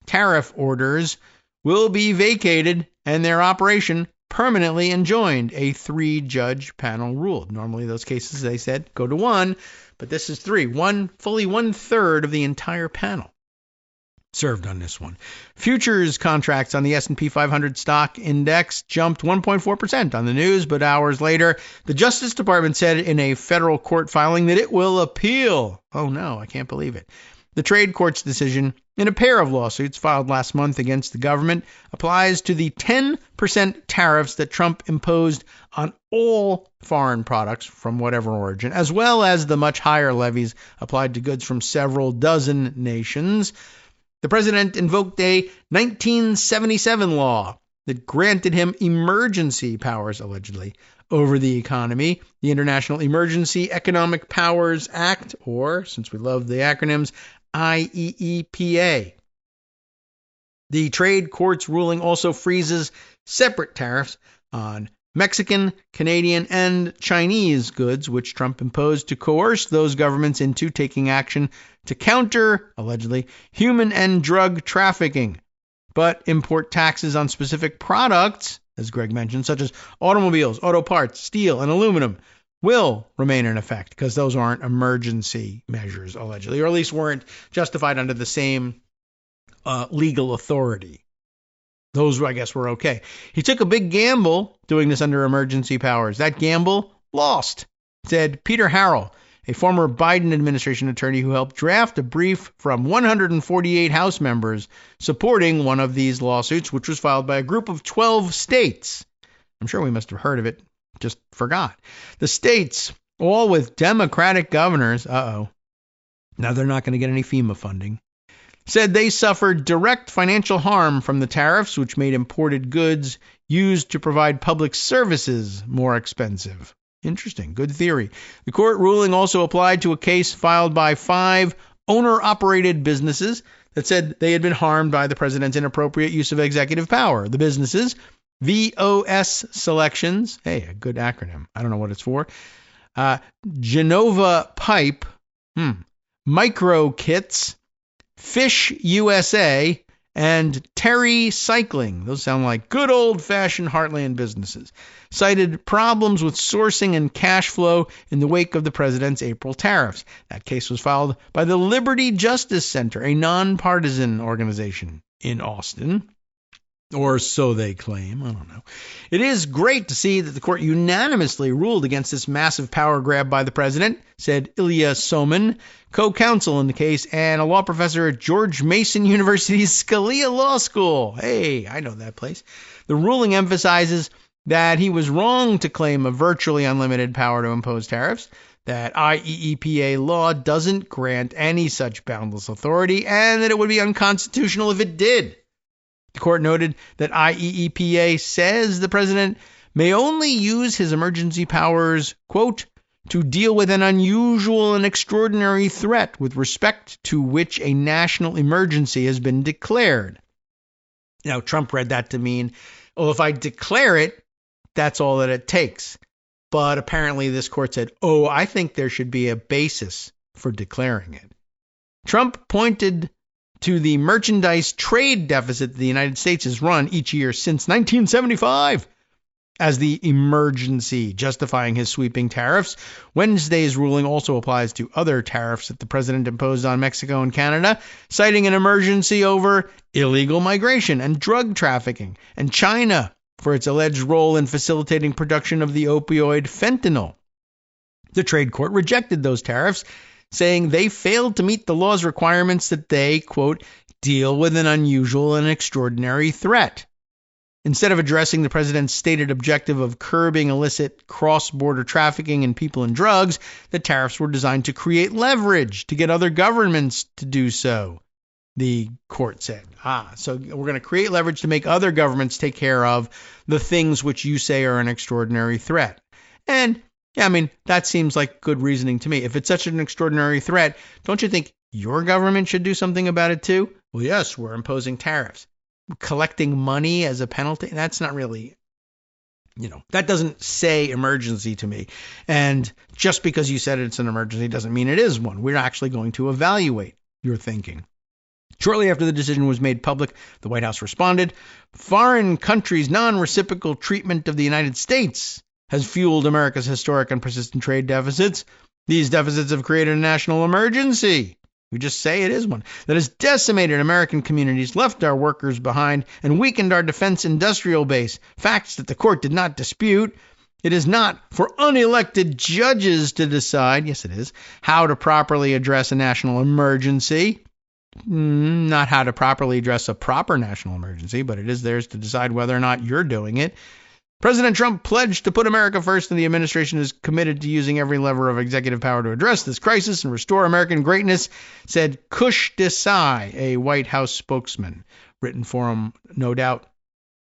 tariff orders will be vacated and their operation permanently enjoined, a 3-judge panel ruled. Normally those cases, they said, go to 1, but this is 3. Fully 1/3 of the entire panel served on this one. Futures contracts on the S&P 500 stock index jumped 1.4% on the news, but hours later, the Justice Department said in a federal court filing that it will appeal. Oh no, I can't believe it. The trade court's decision in a pair of lawsuits filed last month against the government applies to the 10% tariffs that Trump imposed on all foreign products from whatever origin, as well as the much higher levies applied to goods from several dozen nations. The president invoked a 1977 law that granted him emergency powers, allegedly, over the economy, the International Emergency Economic Powers Act, or, since we love the acronyms, IEEPA. The trade court's ruling also freezes separate tariffs on Mexican, Canadian, and Chinese goods, which Trump imposed to coerce those governments into taking action to counter, allegedly, human and drug trafficking. But import taxes on specific products, as Greg mentioned, such as automobiles, auto parts, steel, and aluminum, will remain in effect because those aren't emergency measures, allegedly, or at least weren't justified under the same legal authority. Those, I guess, were okay. He took a big gamble doing this under emergency powers. That gamble lost, said Peter Harrell, a former Biden administration attorney who helped draft a brief from 148 House members supporting one of these lawsuits, which was filed by a group of 12 states. I'm sure we must have heard of it, just forgot. The states, all with Democratic governors, now they're not going to get any FEMA funding, said they suffered direct financial harm from the tariffs, which made imported goods used to provide public services more expensive. Interesting. Good theory. The court ruling also applied to a case filed by 5 owner-operated businesses that said they had been harmed by the president's inappropriate use of executive power. The businesses, VOS Selections, hey, a good acronym. I don't know what it's for. Genova Pipe, Micro Kits, Fish USA, and Terry Cycling. Those sound like good old-fashioned heartland businesses. Cited problems with sourcing and cash flow in the wake of the president's April tariffs. That case was filed by the Liberty Justice Center, a nonpartisan organization in Austin. Or so they claim. I don't know. It is great to see that the court unanimously ruled against this massive power grab by the president, said Ilya Soman, co-counsel in the case and a law professor at George Mason University's Scalia Law School. Hey, I know that place. The ruling emphasizes that he was wrong to claim a virtually unlimited power to impose tariffs, that IEEPA law doesn't grant any such boundless authority, and that it would be unconstitutional if it did. The court noted that IEEPA says the president may only use his emergency powers, quote, to deal with an unusual and extraordinary threat with respect to which a national emergency has been declared. Now, Trump read that to mean, well, if I declare it, that's all that it takes. But apparently this court said, I think there should be a basis for declaring it. Trump pointed to the merchandise trade deficit the United States has run each year since 1975 as the emergency, justifying his sweeping tariffs. Wednesday's ruling also applies to other tariffs that the president imposed on Mexico and Canada, citing an emergency over illegal migration and drug trafficking, and China for its alleged role in facilitating production of the opioid fentanyl. The trade court rejected those tariffs, saying they failed to meet the law's requirements that they, quote, deal with an unusual and extraordinary threat. Instead of addressing the president's stated objective of curbing illicit cross-border trafficking in people and drugs, the tariffs were designed to create leverage to get other governments to do so, the court said. So we're going to create leverage to make other governments take care of the things which you say are an extraordinary threat. And, yeah, I mean, that seems like good reasoning to me. If it's such an extraordinary threat, don't you think your government should do something about it too? Well, yes, we're imposing tariffs. Collecting money as a penalty, that's not really, that doesn't say emergency to me. And just because you said it's an emergency doesn't mean it is one. We're actually going to evaluate your thinking. Shortly after the decision was made public, the White House responded, foreign countries' non-reciprocal treatment of the United States has fueled America's historic and persistent trade deficits. These deficits have created a national emergency. We just say it is one that has decimated American communities, left our workers behind, and weakened our defense industrial base. Facts that the court did not dispute. It is not for unelected judges to decide, yes it is, how to properly address a national emergency. Not how to properly address a proper national emergency, but it is theirs to decide whether or not you're doing it. President Trump pledged to put America first, and the administration is committed to using every lever of executive power to address this crisis and restore American greatness, said Kush Desai, a White House spokesman, written for him, no doubt,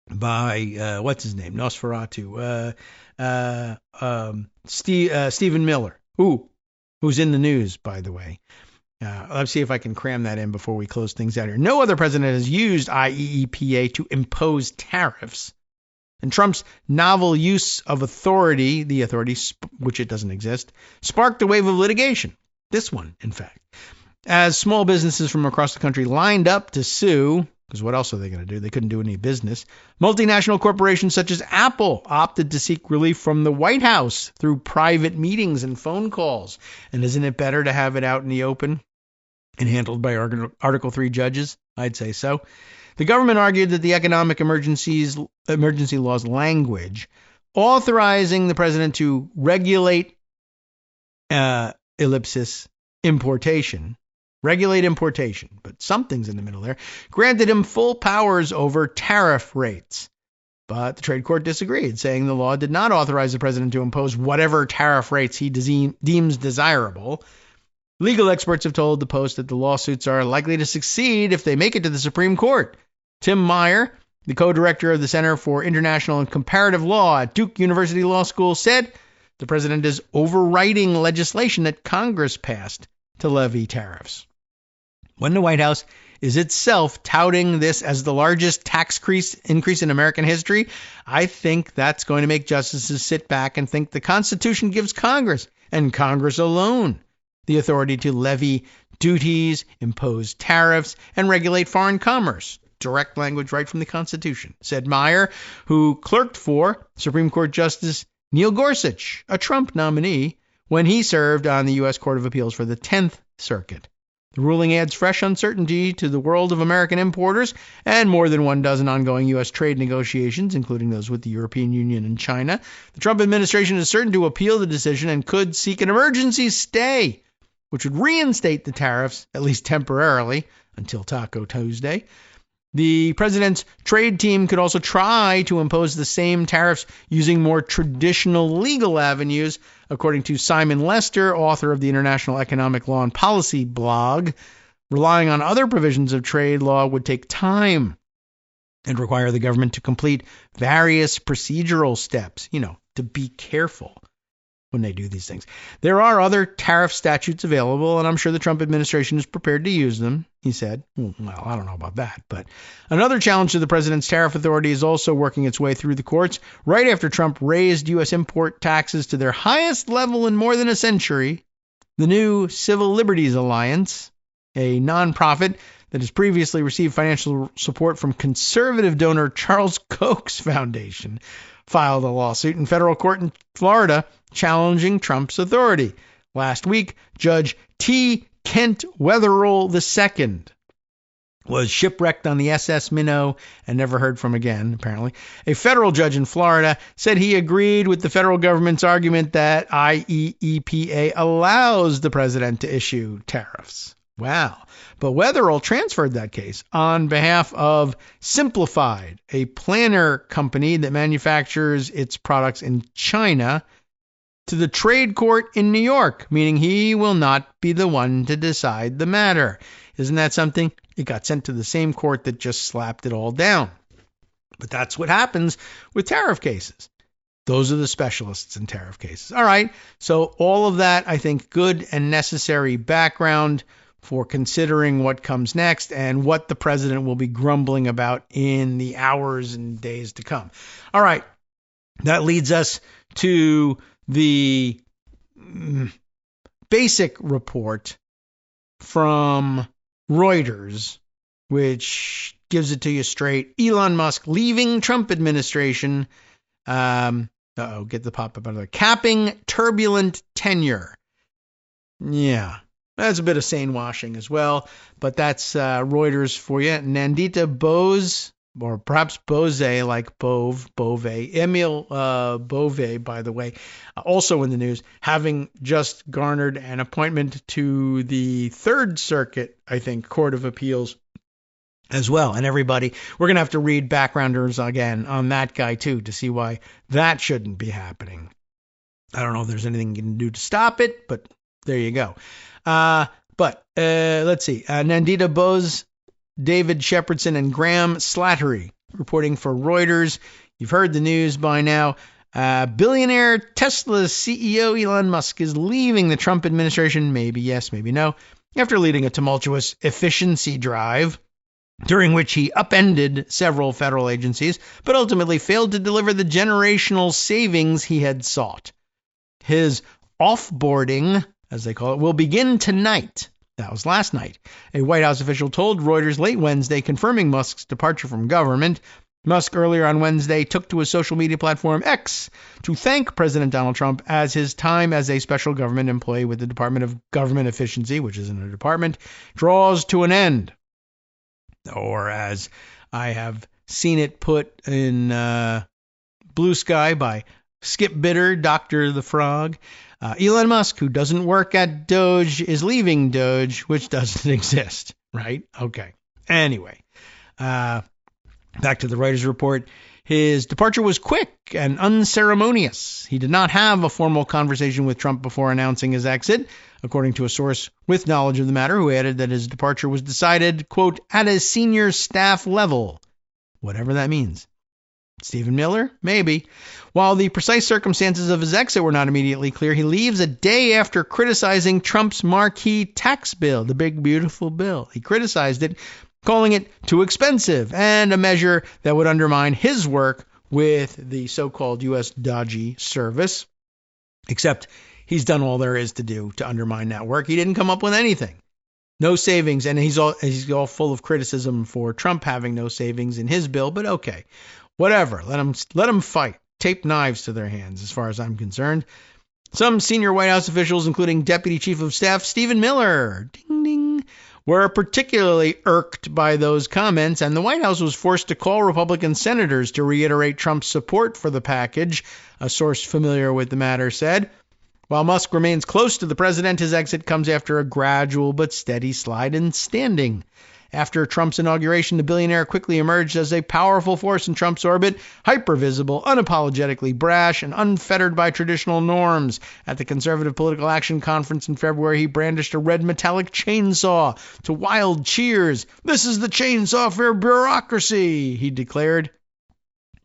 by, what's his name, Nosferatu, Stephen Miller, who's in the news, by the way. Let's see if I can cram that in before we close things out here. No other president has used IEEPA to impose tariffs. And Trump's novel use of authority, the authority, which it doesn't exist, sparked a wave of litigation. This one, in fact. As small businesses from across the country lined up to sue, because what else are they going to do? They couldn't do any business. Multinational corporations such as Apple opted to seek relief from the White House through private meetings and phone calls. And isn't it better to have it out in the open and handled by Article 3 judges? I'd say so. The government argued that the economic emergency law's language authorizing the president to regulate importation, but something's in the middle there, granted him full powers over tariff rates. But the trade court disagreed, saying the law did not authorize the president to impose whatever tariff rates he deems desirable. Legal experts have told the Post that the lawsuits are likely to succeed if they make it to the Supreme Court. Tim Meyer, the co-director of the Center for International and Comparative Law at Duke University Law School, said the president is overriding legislation that Congress passed to levy tariffs. When the White House is itself touting this as the largest tax increase in American history, I think that's going to make justices sit back and think the Constitution gives Congress, and Congress alone, the authority to levy duties, impose tariffs, and regulate foreign commerce. Direct language right from the Constitution, said Meyer, who clerked for Supreme Court Justice Neil Gorsuch, a Trump nominee, when he served on the U.S. Court of Appeals for the 10th Circuit. The ruling adds fresh uncertainty to the world of American importers and more than 12 ongoing U.S. trade negotiations, including those with the European Union and China. The Trump administration is certain to appeal the decision and could seek an emergency stay, which would reinstate the tariffs, at least temporarily, until Taco Tuesday. The president's trade team could also try to impose the same tariffs using more traditional legal avenues, according to Simon Lester, author of the International Economic Law and Policy blog. Relying on other provisions of trade law would take time and require the government to complete various procedural steps, to be careful when they do these things. There are other tariff statutes available, and I'm sure the Trump administration is prepared to use them, he said. Well, I don't know about that, but another challenge to the president's tariff authority is also working its way through the courts. Right after Trump raised U.S. import taxes to their highest level in more than a century, the new Civil Liberties Alliance, a nonprofit that has previously received financial support from conservative donor Charles Koch's foundation, filed a lawsuit in federal court in Florida challenging Trump's authority. Last week, Judge T. Kent Wetherill II was shipwrecked on the SS Minnow and never heard from again, apparently. A federal judge in Florida said he agreed with the federal government's argument that IEEPA allows the president to issue tariffs. Wow. But Weatherall transferred that case on behalf of Simplified, a planner company that manufactures its products in China, to the trade court in New York, meaning he will not be the one to decide the matter. Isn't that something? It got sent to the same court that just slapped it all down. But that's what happens with tariff cases. Those are the specialists in tariff cases. All right. So all of that, I think, good and necessary background for considering what comes next and what the president will be grumbling about in the hours and days to come. All right. That leads us to the basic report from Reuters, which gives it to you straight. Elon Musk leaving Trump administration. Get the pop-up out of there. Capping turbulent tenure. Yeah, that's a bit of sane washing as well, but that's Reuters for you. Nandita Bose, or perhaps Bose, like Bove, Emil Bove, by the way, also in the news, having just garnered an appointment to the Third Circuit, I think, Court of Appeals as well. And everybody, we're going to have to read backgrounders again on that guy, too, to see why that shouldn't be happening. I don't know if there's anything you can do to stop it, but there you go. Let's see. Nandita Bose, David Shepardson, and Graham Slattery reporting for Reuters. You've heard the news by now. Billionaire Tesla CEO Elon Musk is leaving the Trump administration, maybe yes, maybe no, after leading a tumultuous efficiency drive during which he upended several federal agencies, but ultimately failed to deliver the generational savings he had sought. His offboarding, as they call it, will begin tonight. That was last night. A White House official told Reuters late Wednesday, confirming Musk's departure from government. Musk earlier on Wednesday took to his social media platform X to thank President Donald Trump as his time as a special government employee with the Department of Government Efficiency, which isn't a department, draws to an end. Or as I have seen it put in Blue Sky by Skip Bitter, Dr. the Frog, Elon Musk, who doesn't work at Doge, is leaving Doge, which doesn't exist, right? Okay. Anyway, back to the Reuters report. His departure was quick and unceremonious. He did not have a formal conversation with Trump before announcing his exit, according to a source with knowledge of the matter, who added that his departure was decided, quote, at a senior staff level, whatever that means. Stephen Miller? Maybe. While the precise circumstances of his exit were not immediately clear, he leaves a day after criticizing Trump's marquee tax bill, the big, beautiful bill. He criticized it, calling it too expensive and a measure that would undermine his work with the so-called U.S. dodgy service. Except he's done all there is to do to undermine that work. He didn't come up with anything. No savings, and he's all full of criticism for Trump having no savings in his bill, but okay. Whatever. Let them fight. Tape knives to their hands, as far as I'm concerned. Some senior White House officials, including Deputy Chief of Staff Stephen Miller, ding ding, were particularly irked by those comments, and the White House was forced to call Republican senators to reiterate Trump's support for the package, a source familiar with the matter said. While Musk remains close to the president, his exit comes after a gradual but steady slide in standing. After Trump's inauguration, the billionaire quickly emerged as a powerful force in Trump's orbit, hyper-visible, unapologetically brash, and unfettered by traditional norms. At the Conservative Political Action Conference in February, he brandished a red metallic chainsaw to wild cheers. "This is the chainsaw for bureaucracy," he declared.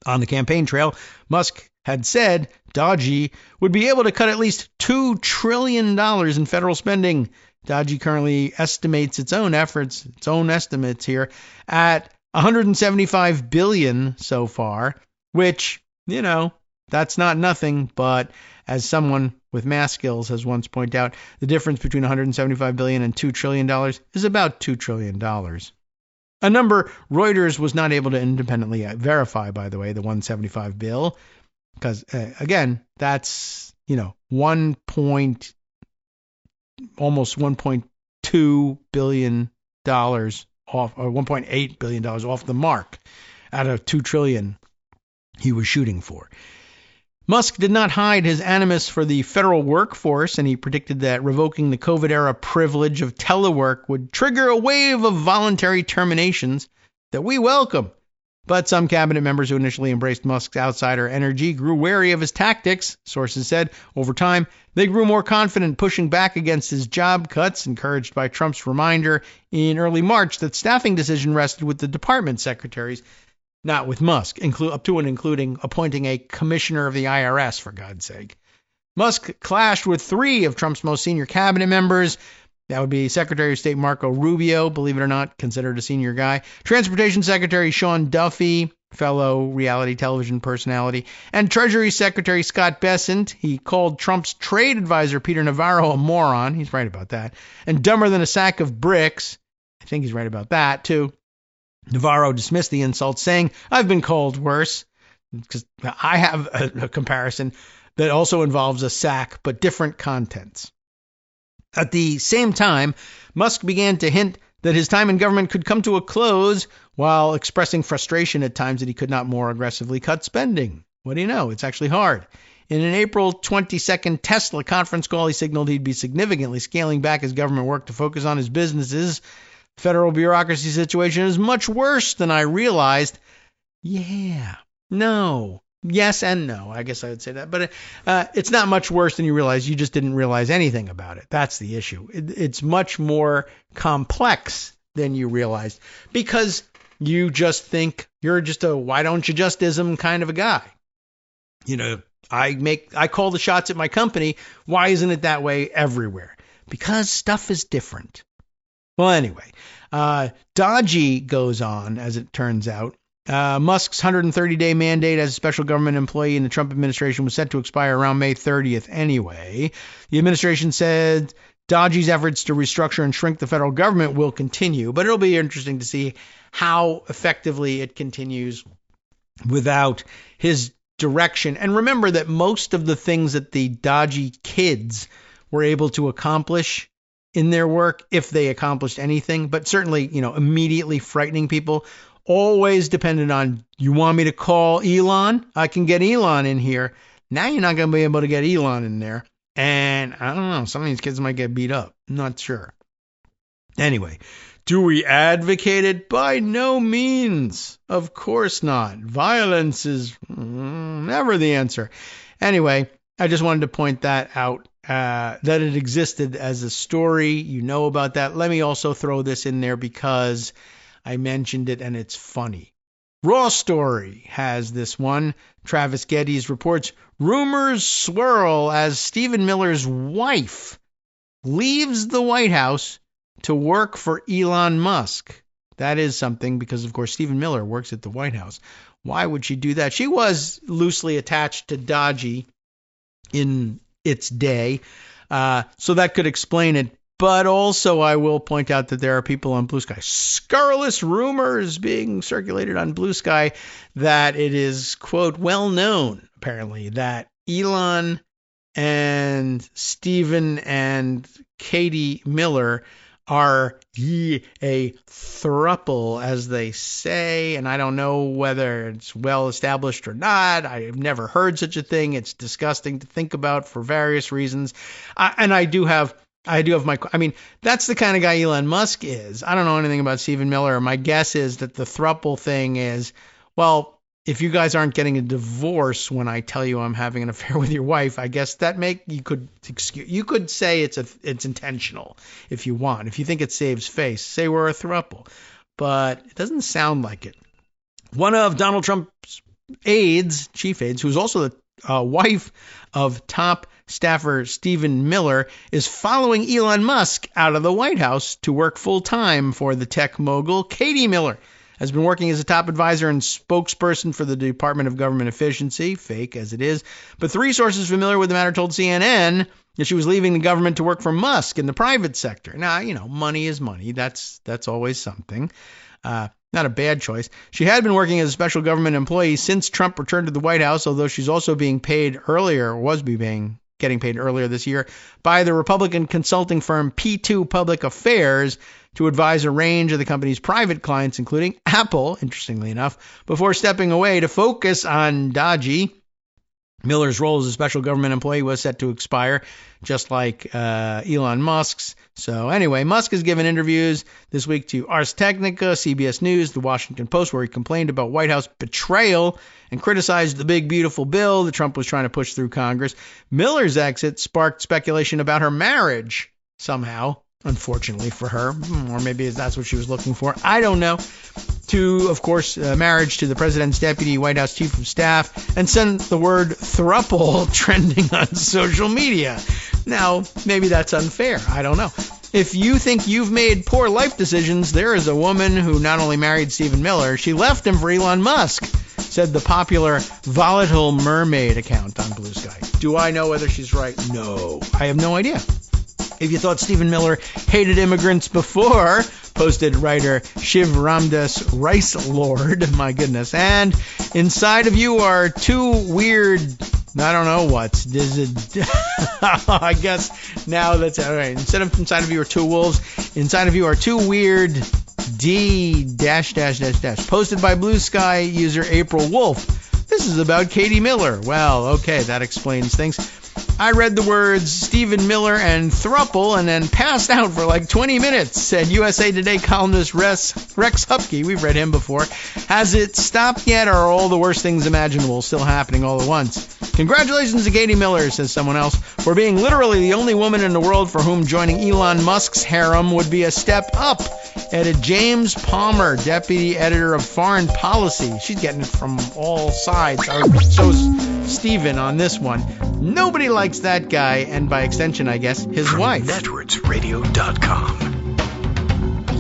On the campaign trail, Musk had said Dodgy would be able to cut at least $2 trillion in federal spending. Dodgy currently estimates its own estimates here, at $175 billion so far, which, that's not nothing, but as someone with math skills has once pointed out, the difference between $175 billion and $2 trillion is about $2 trillion. A number Reuters was not able to independently verify, by the way, the 175 bill, because, again, that's, almost $1.2 billion off, or $1.8 billion off the mark out of $2 trillion he was shooting for. Musk did not hide his animus for the federal workforce, and he predicted that revoking the COVID-era privilege of telework would trigger a wave of voluntary terminations that we welcome. But some cabinet members who initially embraced Musk's outsider energy grew wary of his tactics, sources said. Over time, they grew more confident, pushing back against his job cuts, encouraged by Trump's reminder in early March that staffing decision rested with the department secretaries, not with Musk, up to and including appointing a commissioner of the IRS, for God's sake. Musk clashed with 3 of Trump's most senior cabinet members. That would be Secretary of State Marco Rubio, believe it or not, considered a senior guy, Transportation Secretary Sean Duffy, fellow reality television personality, and Treasury Secretary Scott Bessent. He called Trump's trade advisor Peter Navarro a moron. He's right about that. And dumber than a sack of bricks. I think he's right about that, too. Navarro dismissed the insult, saying, "I've been called worse," because I have a comparison that also involves a sack, but different contents. At the same time, Musk began to hint that his time in government could come to a close, while expressing frustration at times that he could not more aggressively cut spending. What do you know? It's actually hard. In an April 22nd Tesla conference call, he signaled he'd be significantly scaling back his government work to focus on his businesses. Federal bureaucracy situation is much worse than I realized. Yeah, no, yes and no. I guess I would say that. But it's not much worse than you realize. You just didn't realize anything about it. That's the issue. It's much more complex than you realized because you just think you're just a why don't you justism kind of a guy. You know, I call the shots at my company. Why isn't it that way everywhere? Because stuff is different. Well, anyway, dodgy goes on, as it turns out. Musk's 130-day mandate as a special government employee in the Trump administration was set to expire around May 30th anyway. The administration said Dodgy's efforts to restructure and shrink the federal government will continue, but it'll be interesting to see how effectively it continues without his direction. And remember that most of the things that the dodgy kids were able to accomplish in their work, if they accomplished anything, but certainly, immediately frightening people, always depended on, you want me to call Elon? I can get Elon in here. Now you're not going to be able to get Elon in there. And I don't know, some of these kids might get beat up. I'm not sure. Anyway, do we advocate it? By no means. Of course not. Violence is never the answer. Anyway, I just wanted to point that out. That it existed as a story. You know about that. Let me also throw this in there because I mentioned it and it's funny. Raw Story has this one. Travis Geddes reports, rumors swirl as Stephen Miller's wife leaves the White House to work for Elon Musk. That is something because, of course, Stephen Miller works at the White House. Why would she do that? She was loosely attached to Dodgy in its day. So that could explain it. But also I will point out that there are people on Blue Sky, scurrilous rumors being circulated on Blue Sky that it is, quote, well known, apparently, that Elon and Stephen and Katie Miller are a throuple, as they say, and I don't know whether it's well established or not. I've never heard such a thing. It's disgusting to think about for various reasons. I do have that's the kind of guy Elon Musk is. I don't know anything about Stephen Miller. My guess is that the throuple thing is, well, if you guys aren't getting a divorce when I tell you I'm having an affair with your wife, I guess you could say it's intentional if you want. If you think it saves face, say we're a throuple. But it doesn't sound like it. One of Donald Trump's chief aides, who's also the wife of top staffer Stephen Miller, is following Elon Musk out of the White House to work full-time for the tech mogul. Katie Miller has been working as a top advisor and spokesperson for the Department of Government Efficiency, fake as it is. But 3 sources familiar with the matter told CNN that she was leaving the government to work for Musk in the private sector. Now, money is money. That's always something. Not a bad choice. She had been working as a special government employee since Trump returned to the White House, although she's also being paid earlier, was being getting paid earlier this year by the Republican consulting firm P2 Public Affairs to advise a range of the company's private clients, including Apple, interestingly enough, before stepping away to focus on Dodgy. Miller's role as a special government employee was set to expire, just like Elon Musk's. So anyway, Musk has given interviews this week to Ars Technica, CBS News, The Washington Post, where he complained about White House betrayal and criticized the big, beautiful bill that Trump was trying to push through Congress. Miller's exit sparked speculation about her marriage somehow, unfortunately for her, or maybe that's what she was looking for. I don't know. To, of course, marriage to the president's deputy White House chief of staff, and sent the word thruple trending on social media. Now, maybe that's unfair. I don't know. If you think you've made poor life decisions, there is a woman who not only married Stephen Miller, she left him for Elon Musk, said the popular Volatile Mermaid account on Blue Sky. Do I know whether she's right? No. I have no idea. If you thought Stephen Miller hated immigrants before, posted writer Shiv Ramdas Rice Lord, my goodness. And inside of you are two weird, I don't know what. I guess now that's all right. Instead of inside of you are two wolves, inside of you are two weird D dash. Posted by Blue Sky user April Wolf. This is about Katie Miller. Well, okay, that explains things. I read the words Stephen Miller and thruple and then passed out for like 20 minutes, said USA Today columnist Rex Hupke. We've read him before. Has it stopped yet, or are all the worst things imaginable still happening all at once? Congratulations to Katie Miller, says someone else, for being literally the only woman in the world for whom joining Elon Musk's harem would be a step up. Added James Palmer, deputy editor of Foreign Policy. She's getting it from all sides. So Stephen on this one. Nobody likes that guy, and by extension, I guess, his wife. NetworksRadio.com.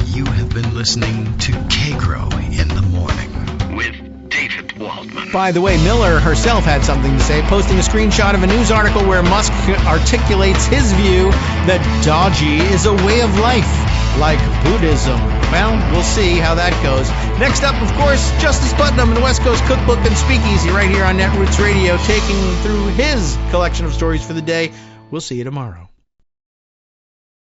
You have been listening to Kagro in the Morning with David Waldman. By the way, Miller herself had something to say, posting a screenshot of a news article where Musk articulates his view that dodgy is a way of life, like Buddhism. Well, we'll see how that goes. Next up, of course, Justice Putnam and the West Coast Cookbook and Speakeasy right here on Netroots Radio, taking through his collection of stories for the day. We'll see you tomorrow.